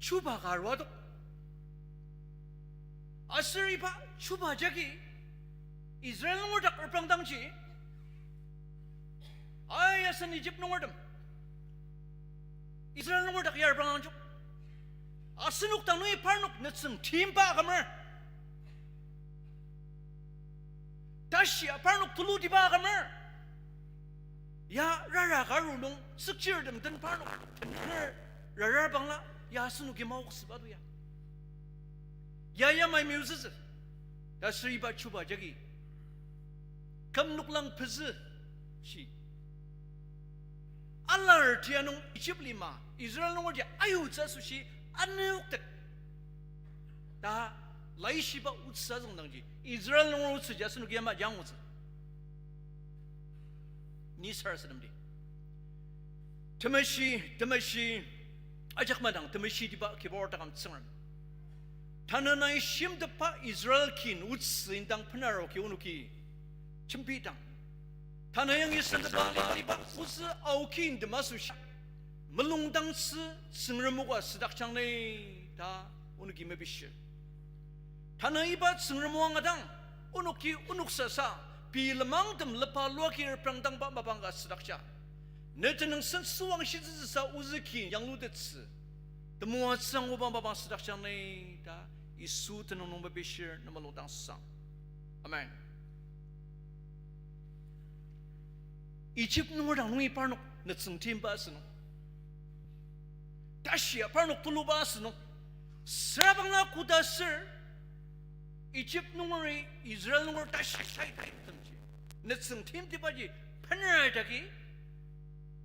Chuba garwado Asir iba chuba jagi Israel ngordak erpang tangji Ay asan Egypt ngordam Israel ngordak yar erpang tangjuk Asinuk tanui parnuk netsum timpa kamer Tasya parnuk tulu diba kamer Ya rara garulung sekir dem dan parnuk tener rara bangla ya asinuk mau sebadu ya Ya mai music Da seriba chuba jagi Kam nuk lang peze shi Allah tianung Egypt lima Israel nungor dia ayu tsa sushi anuk tek Da lai shiba utsa zong dangji Israel nungor utsa ja sunu kiama jang utsa Ni sar sedem di Temashi ajak madang temashi diba kibor takam tsengram Tananai shim depa Israel kin utsa indang penaro ki unuki Cempitang Tanayang isan liba usa aukin de masushi melungdang se sengremugwa sedak changnei ta unuki mebish Tanaiba sengremuang adang unuki unuk sasa pi lemang dem lepa luaki prangdang ba mabangga sedak cha neteneng sen suang shi sa uziki yang lu de tsi temua sang ubang babang sedak changnei ta isu tenung mebish na melungdang sang Amen Egypt nungordang nungi parnuk netseng timba seno. Tasya parnuk tuluba seno. Serabang na kuda sir. Egypt nungori Israel nungor tasya say temji. Netseng tim tiba ji penerai dagi.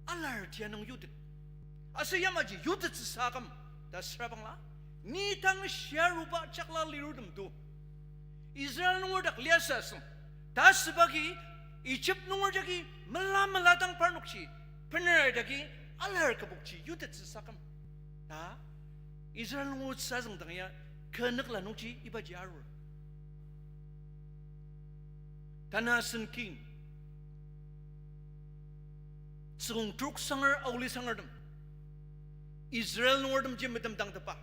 Alar dia nung yudit. Asa yamaji yudit sesakam. Da serabang la. Ni tang syaruba cakla lirudem tu. Israel nungor dak liasa seno. Das sebagi Egypt nungor jagi melatang parnukci penerai dagi alar kabukci yudet sesakam ta Israel nungor sazang tangya kenek la nungci iba jarur tanah senkin sung truk sangar auli sangar dem Israel nungor dem jim dem tang tepa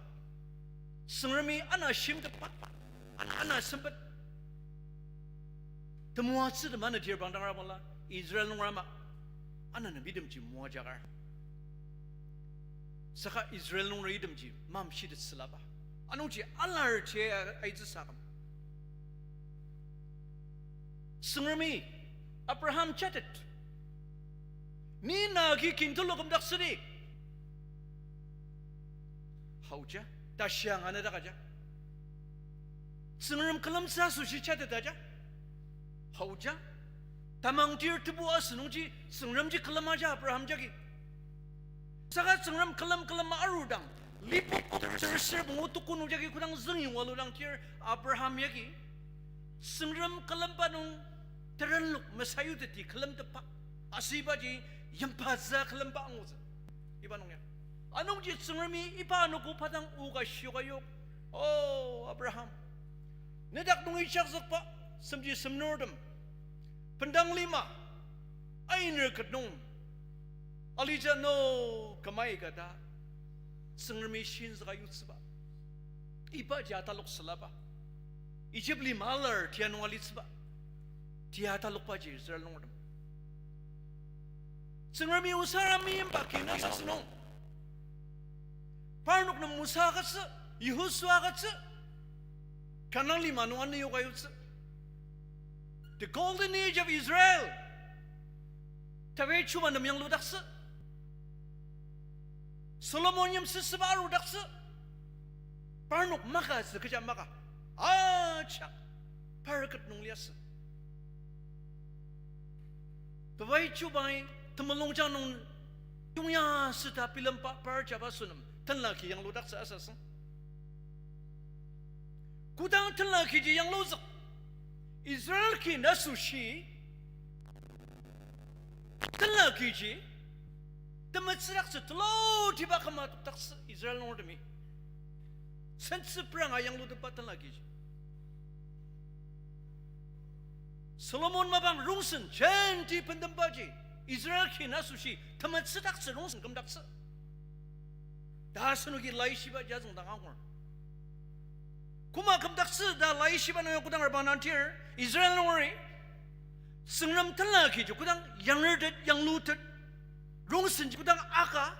sengrami ana shim tepa ana sempet Temua tsi de mana dia bang dang la Israel nung rama ana na bidem ji mua jagar Saka Israel nung ridem ji mam shidet selaba anong ji alar che ai tsi sakam Sengrami Abraham chatet Ni na ki kintulo kum dak sedi Hauja tasyang ana dak aja Sengram kalam sa sushi chatet aja Hauja tamang tir tebu asenungji sengramji kelamaja Abraham jagi sakat sengram kelam arudang liput terser mengutukunu jagi kudang zengi waludang tir Abraham jagi sengram kelam panung terenluk mesayu teti kelam tepak asibaji yempaza kelam pangus ibanungnya anungji sengrami ipanuku padang uga syukayuk oh Abraham nedak nungi syak pak semji semnordem Pendang lima Ainer kedung Alija no Kamai kata Sengrami shin zagayut seba Iba jataluk selaba Ijib lima alar tianu alit seba Tiataluk paji Israel nordem Sengrami usarami impakina sasnong Parnuk na Musa katsa Yehosua katsa Kanang lima no ano yukayut seba The golden age of Israel. Tawe cuma nam yang lu daksa. Solomon yang sesebaru daksa. Parnuk maka sekejap maka. Acak. Parakat nung liasa. Tawai cubai temelong janung yung ya seta pilam pak parjaba sunam. Tan laki yang lu daksa asas. Kudang tan laki je yang lu zak. Israel ki nasushi Telaki ji Temat serak setelo tiba kamat tak Israel nordemi Sense perang yang lu tempat telaki ji 솔로몬 마방 롱슨 전지 번든 바지 이스라엘 키나수시 타마츠 닥스 롱슨 금닥스 다스누기 라이시바 자정 당하고 kuma kam dakse da lai shiba na kudang arbanan tier Israel nori sengram tala ki jo kudang yang lerdet yang lutet rong sen kudang aka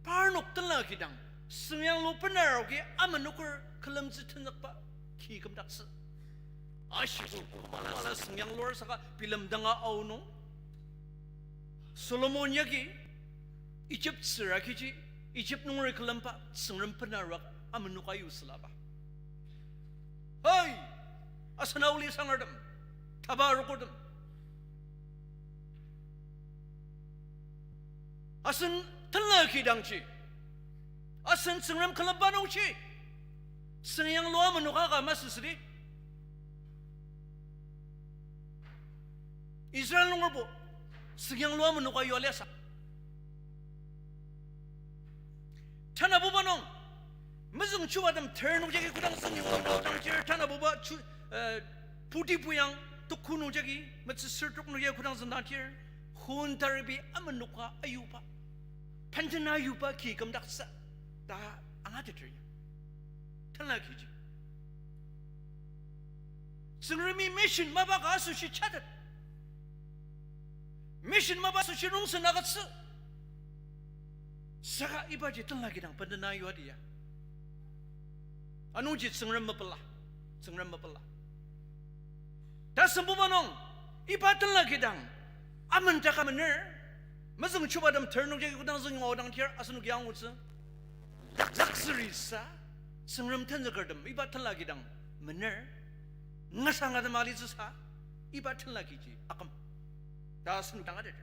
parnok tala ki dang sengyang lu penar ki amanukur kelam zitenak pa ki kam dakse ashiku mala sengyang lor saka pilam danga auno Solomon yaki Egypt siraki Egypt nori kelam pa sengram penar amanukayu selaba Hey, asanauli sangardam, tabarukudam. Asan talaki dangchi, asan sengram kalabanongchi, senyang luar menukaka masusri. Israel nunggu, senyang luar menukayu aliasa. Tanah bubanong. Mazung cuba dam ternu jadi kudang senyum orang cer tanah boba putih puyang tu kuno jadi macam sertuk nu jadi kudang senang cer hun terbi amanuka ayupa panjang ayupa ki kam daksa dah angat ternya tanah kiji sengremi mission mabak asu si catat mission mabak asu si rong senagat se saka ibaji tanah kidang panjang ayu dia Anu jit sengram mapala. Dah sembuh manong, ibatan lagi dang. Aman cakap bener, mazung cuba dam ternuk jadi kudang zung orang tiar asal nuk yang utsa. Luxury sa, sengram tenja kerdam, ibatan lagi dang. Bener, ngasang ada mali sa, ibatan lagi ji, akam. Dah asal nuk dang ada.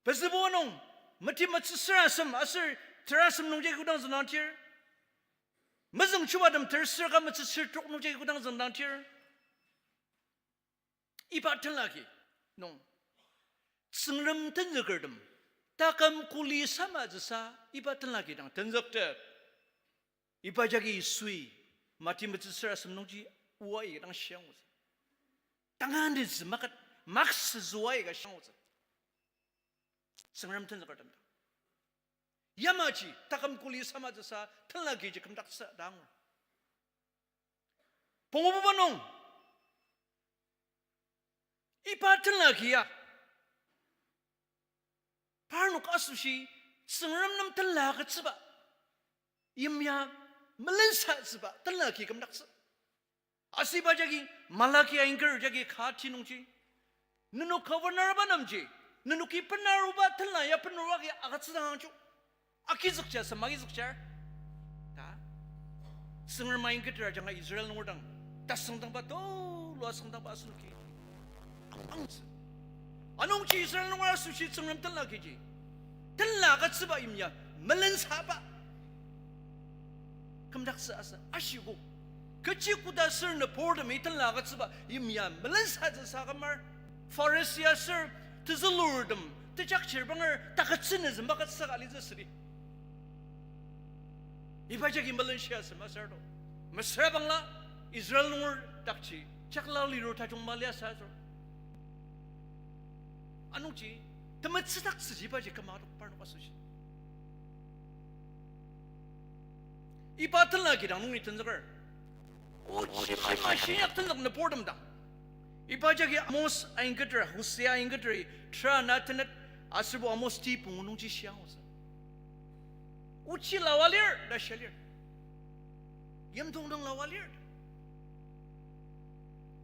Pasal manong, mati serasam asal terasam nung jadi kudang zung tiar. Mazung cuba dam terserah macam sertuk nu jadi kudang zendang tiar. Ibatan lagi, nong. Sengram tenja kerdam, takam kuli sama jasa ibatan lagi dang tenjak ter. Iba jadi sui, mati macam serah semnong ji uai dang siang. Tangan dia semakat maks zuai ka siang. Sengram tenja kerdam. Yamaji takam kuli sama jasa telagi je kemendak sedang. Pengububanong ibatan lagi ya. Parnuk asusi sengram nam telag seba. Yamya melensa seba telagi kemendak se. Asiba jagi malaki aingker jagi khati nungji. Nunu kawanar banamji. Nunu ki penaruba telaya penurwagi agat sedang ju. Akizuk cia semagi zuk cia, ta, senger main kita jangan Israel nordang, tas sengtang ba do, luas sengtang ba asuki, angsa, anong ci Israel nordang suci sengram telah kiji, telah kat sebab imnya melensa ba, kemendak seasa asyuku, kecil kuda ser ne pordam itu telah kat sebab imnya melensa jasa kamar, Pharisee ser tezalurdam, tejak cerbangar takat sini zembakat sekali zasri. Iba jadi Malaysia semasar tu, mesra bangla Israel ngur takci, caklah liru tajung Malaysia tu. Anu ci, temat setak sejiba je kemaruk parno pasuji. Iba telah kita nungi tenzagar, oh cipai masih nak tenzak ne pordam dang. Iba jadi Amos aingadra, Hosea aingadri, tra natenet asirbo Amos tipu nungi ci siang. Uci lawalir dah syalir. Yam dong lawalir.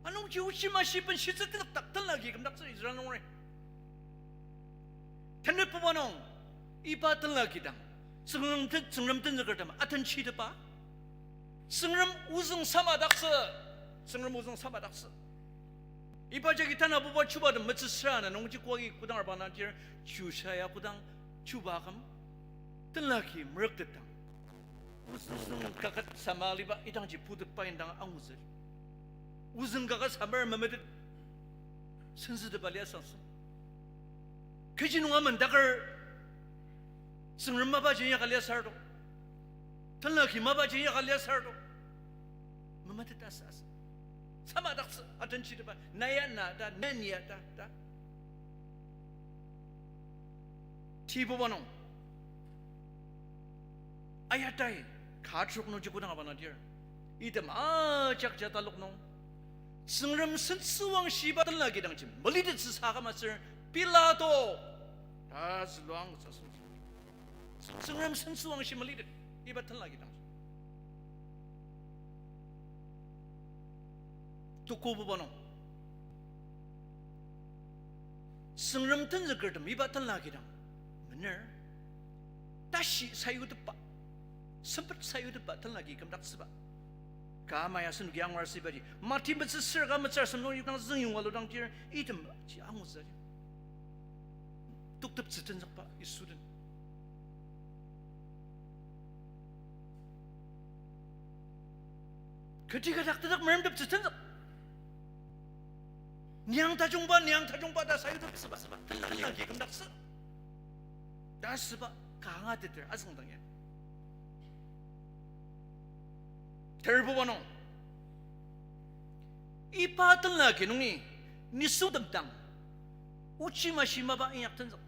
Anong uci masih pensyit tak lagi kemendak Israel nore. Tanda pemanong ibatan lagi dang. Sengram tenja kertam atan ci depa. Sengram uzung sama daksa. Iba jadi tanah buat cuba dan macam nong uci kuagi kudang arbanan tir cusaya kudang cuba kam. Telaki merek tetang. Kakat sama liba idang jiput pain dang anguzir. Uzung kakat sambar memedet. Sense de balia sansu. Kejinunga mendakar. Sengram maba jenya kalia sardo. Telaki maba jenya kalia sardo. Memedet asas. sama dak adan chi ba naya na da nanya da tibo banong ayatai khatruk no jiku na bana dir idam jak jata lok no sengram sen suwang shiba tan lagi dang chim mali de sa ga ma sir pilato as luang sa sengram sen suwang shi mali de iba tan lagi dang tuku bu banong sengram tan zakar dam iba tan lagi dang bener tashi sayu de pa sempat sayu de pa tan lagi kam dak seba kamaya sun gyang war sibadi mati bet sir ga macar samno yukang zeng yung walu dang tir item ji angu za tuk tep ziten zak pa isuden ketika dak tak merem tep ziten zak nyang ta jong ba da sayu de seba lagi kam dak se da seba ka nga de ter asang dang ya terbu banong ipa tan la ke nungi ni su dam tang uchi ma shi ma ba yak tan zak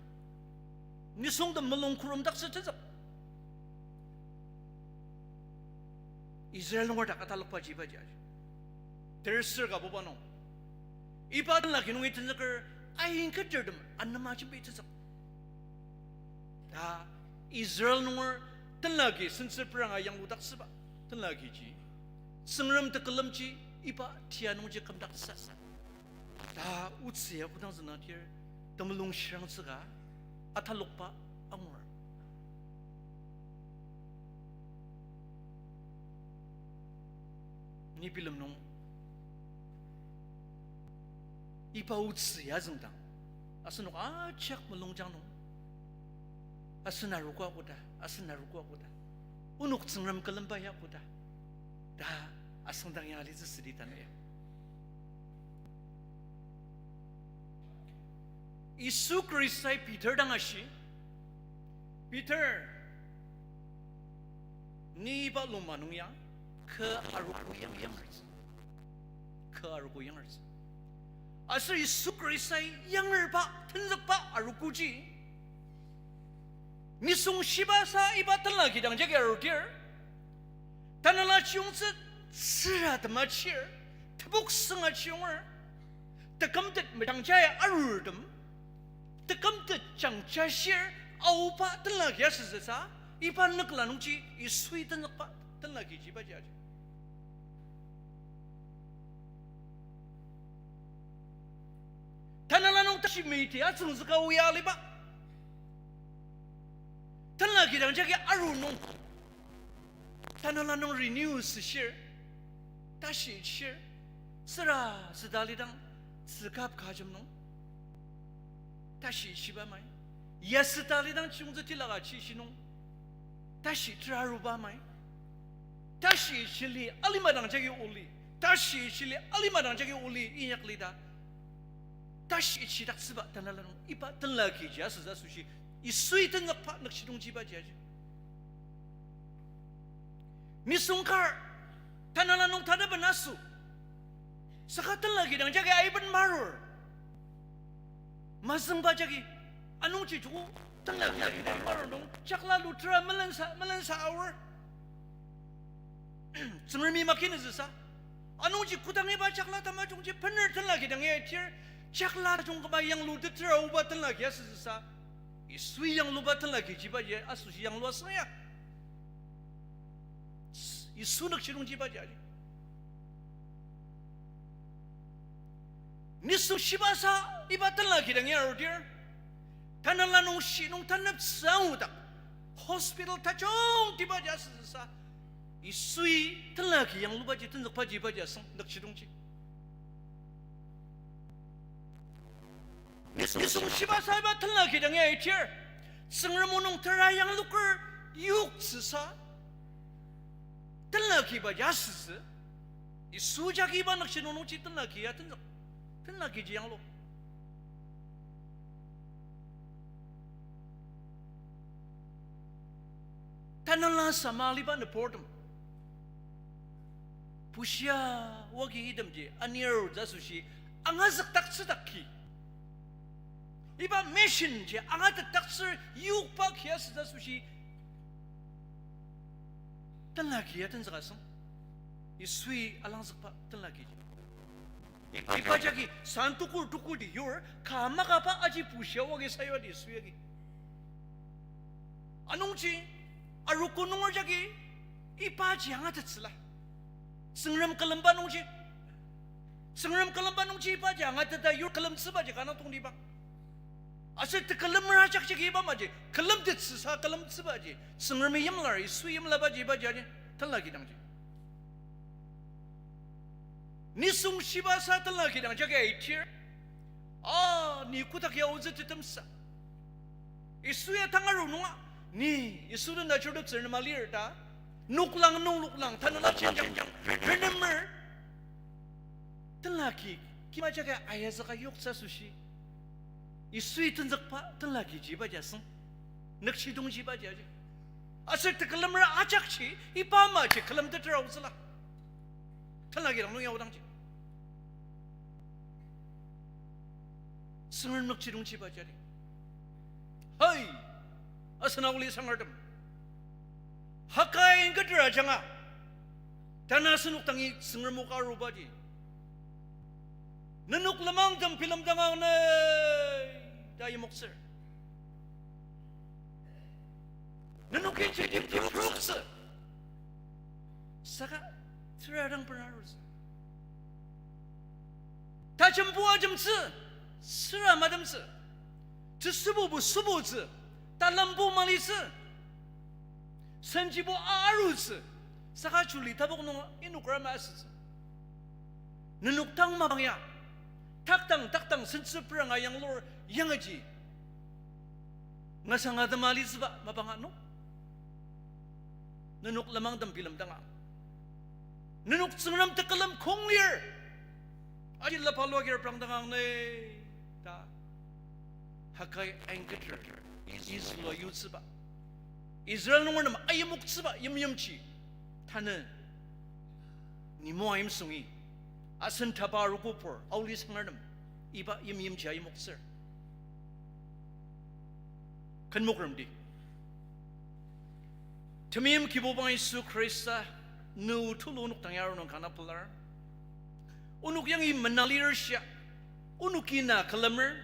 ni song dam malong kurum dak se tan zak Israel ngor dak atalok pa ji ba ja ter sir ga bo banong ipa tan la ke nungi tan zak ai ka ter dam an ma chi be tan zak da Israel ngor tan la ke sin sir prang ayang udak se ba tan la ke ji sengram te kelam chi ipa tianong je kam dak sa da utsi ya kudang zana tier tamlung shang siga atalok pa angor ni pilam nong ipa utsi ya zengdang asunok chak melong jang nong asuna rukwa kuda unuk sengram kelam ba ya kuda da asang dang yang ali zesidi tanaya Isu Kristai Peter dang ashi Peter ni ba lumanung yang ke aruku yang arz asal Isu Kristai yang erba tenjak ba aruku ji ni sung shibasa iba tan lagi dang jaga arutir tanala chiung zhe zira de ma chier tabuk seng a chiung er de kam de medang jaya arudem de kam de chang cha xier au pa tan la ya se sa ipan nak la nung chi I sui tan nak pa tan la gi ji ba ja tanala nung ta shi mei ti a zeng zi ga wu ya li ba tan la gi dang jaya aru nung tanala nung renew si shir ta shi shir sera sedali dang sikap kajam nung ta shi ba mai ya sedali dang chung zi tilaga chi shi nung ta shi traru ba mai ta shi li alima dang jagi uli ta shi li alima dang jagi uli inyak lida ta shi dak siba tanala nung ipa tan la ki ja sa su shi I sui tan nak pa nak shi dong ji ba ja ni sungkar tanala nung tada banasu sakatan lagi dang jaga aiban marur mazeng ba jagi anung ci tu tan lagi marur dong chakla lutra melansa hour semremi makin zesa anung ci kutang ba chakla tama jong ji pener tan lagi dang ye tir chakla jong ka yang lu de tra uba tan lagi zesa isui yang lu ba tan lagi ji ba ye asu yang lu saya Isu nak cirung jiba jadi. Nisu shibasa ibatan lagi dengan ya order. Tanah lanung shi nung tanap sau tak. Hospital tajong tiba jasa sesa. Isui tan lagi yang lupa jitu nak paji jasa nak cirung ji. Nisu shibasa ibatan lagi dengan ya order. Sengramunung terayang luker yuk sesa. tan lagi ba ya si Isu jagi ba nak sinunong ci tan lagi ya tan lagi jiang lo tanala sama li ba na portum pusia wagi idamji anir jasushi angazak taksidaki iba mission je angat taksir yuk pa kias jasushi tan lagi ya tan zakasang isui alang zakpa tan lagi iba jagi santukur tukur di yor kama kapa aji pusia wagi sayo di isui lagi anong ji arukunong jagi iba ji angat tsila Sengram kelemban nungci, sengram kelemban nungci ipa aja, nggak ada yur kelem seba aja karena tung di bang. Asal te kelem meracak cek iba aja, kelem det sesa kelem seba aja, sengram yam lari, su yam laba aja iba aja, tel lagi dang aja. Ni sung siba sa tel lagi dang aja kayak itir, ni kutak ya uzi tetem sa. Isu ya tangaru nunga, ni isu dan dah cukup cerita malir dah. Nuklang, tanah cenjang, remember, telaki, kima jaga ayah zaka yok sa sushi, isui tenjak pa, telaki jiba jaseng, nakshi dong jiba jaje, asal tekalam ra ajak ci, ipa ma ci kalam terau salah, telaki orang yang orang ci, sengar nakshi dong jiba jaje, hai, asal awli sangartam. Hakai ingkadra janga tanah senuk tangi sengar muka rubaji nenuk lemang jam film jangang ne daya mokser nenuk kece dim ruksa saka teradang penarus tajam buah jam se sera madam se sesubu subu se dalam bu malisa Sanjibo arus, sakaculi tabok nong inukramas. Nenuktang mabangya, taktang senseprang ayang lor yang aji. Ngasang ada malis ba mabangano? Nenuk lamang dampilam tanga. Nenuk sengram tekalam konglir. Aji lapalo agir prang tangang ne ta. Hakai angketer izlo yutsuba. Israel nunggu nama ayam muktsba yam-yamci, thana ni mo ayam sungi, asan tabaru kupur, aulis ngarnam, iba yam-yamci ayam muktser, kan mukram di. Tamiyam kibubang Yesus Krista nu tulu unuk tangyaro nung kana pelar, unuk yang menalir siya, unuk ina kalamer,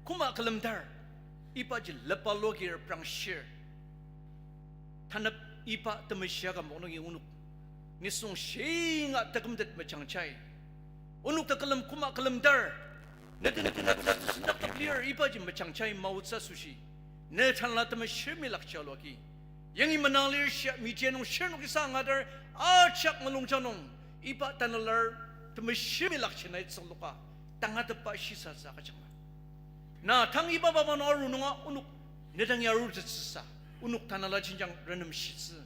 kuma kalamdar, iba je lepalogir prang share. Tanap ipa temasya kam onong yung unuk nisong singa takamdat macangchay unuk takalam kuma kalamdar nakaplir ipa jim macangchay maut sa sushi netanla temasya milak chalwaki yang imanalir siya mijenong siya nuk isa ngadar acak malung janong ipa tanalar temasya milak chinay tsangluka tangatapa sisa sa kachangma na tang ipa baban aru nunga unuk nedang yaru tsisa unuk tanala cinjang renam shitsi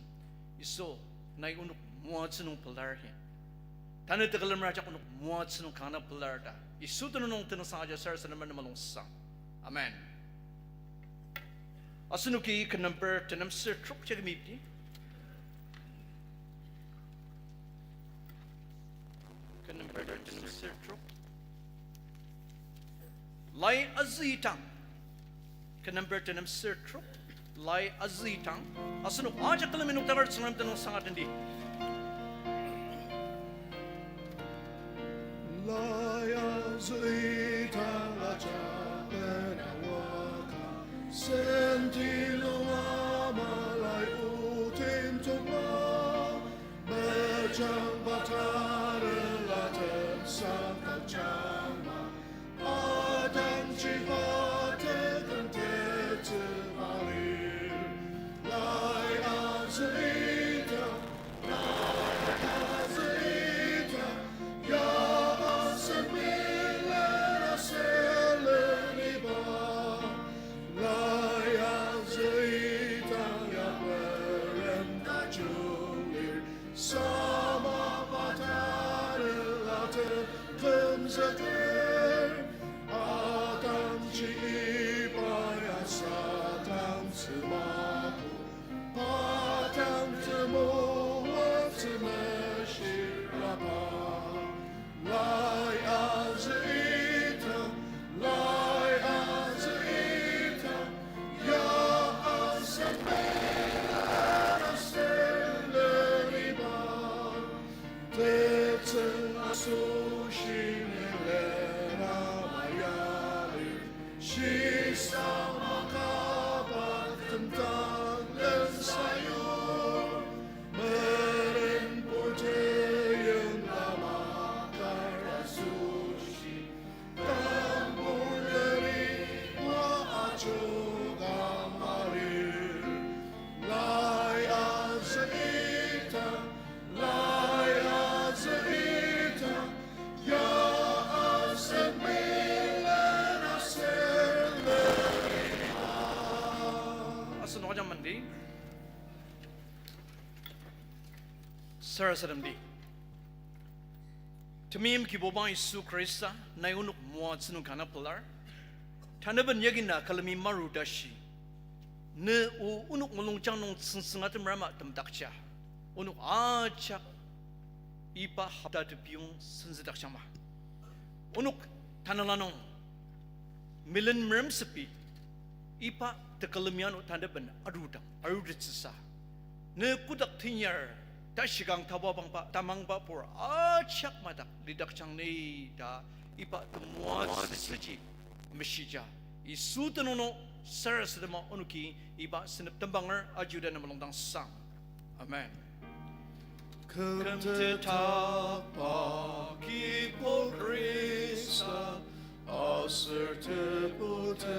iso nai unuk muatsinung pelar he tanah tegalam raja unuk muatsinung kana pelar da isu tunung tunung sahaja sar senaman malung sang amen asunuki ke number tenam sir truk cek mipti ke number tenam sir truk lai azitang ke number tenam sir truk Lai azitang, asunu aja kalau minum tabar senam tenung sangat endi. Lai azitang aja penawaka, sentilung amalai utim tungma, berjang batara laten sangkal jama, adang cipate kentete bali. Ya asemile rasele Bersama kabar tentang dan sayur meremput yang lama karena suci tambur dari buah acu kamarir layar seita ya aset milen aset Asun wajah mandi. Sarasadam di. Temim ki bobang Isu Krista na unuk muat sunu kana pelar. Tanaban yagina kalami maru dashi. Ne unuk ngolong janong sengat merama temdakcha. Unuk acak ipa hapda de biung senzedak chama. Unuk tanalanong milen merem sepi. Ipa tekalamian tanaban arudit sesa. Ne kudak tinyar dashigang tababang pa tamang pa por acak madak lidak chang ne da ipa temuat seji meshija Isu tenono sarasadama unuki iba senep tembangar ajuda na melongdang sang. Amen. Come to talk pagi Krista Aser putenaya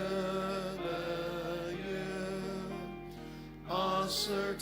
Aser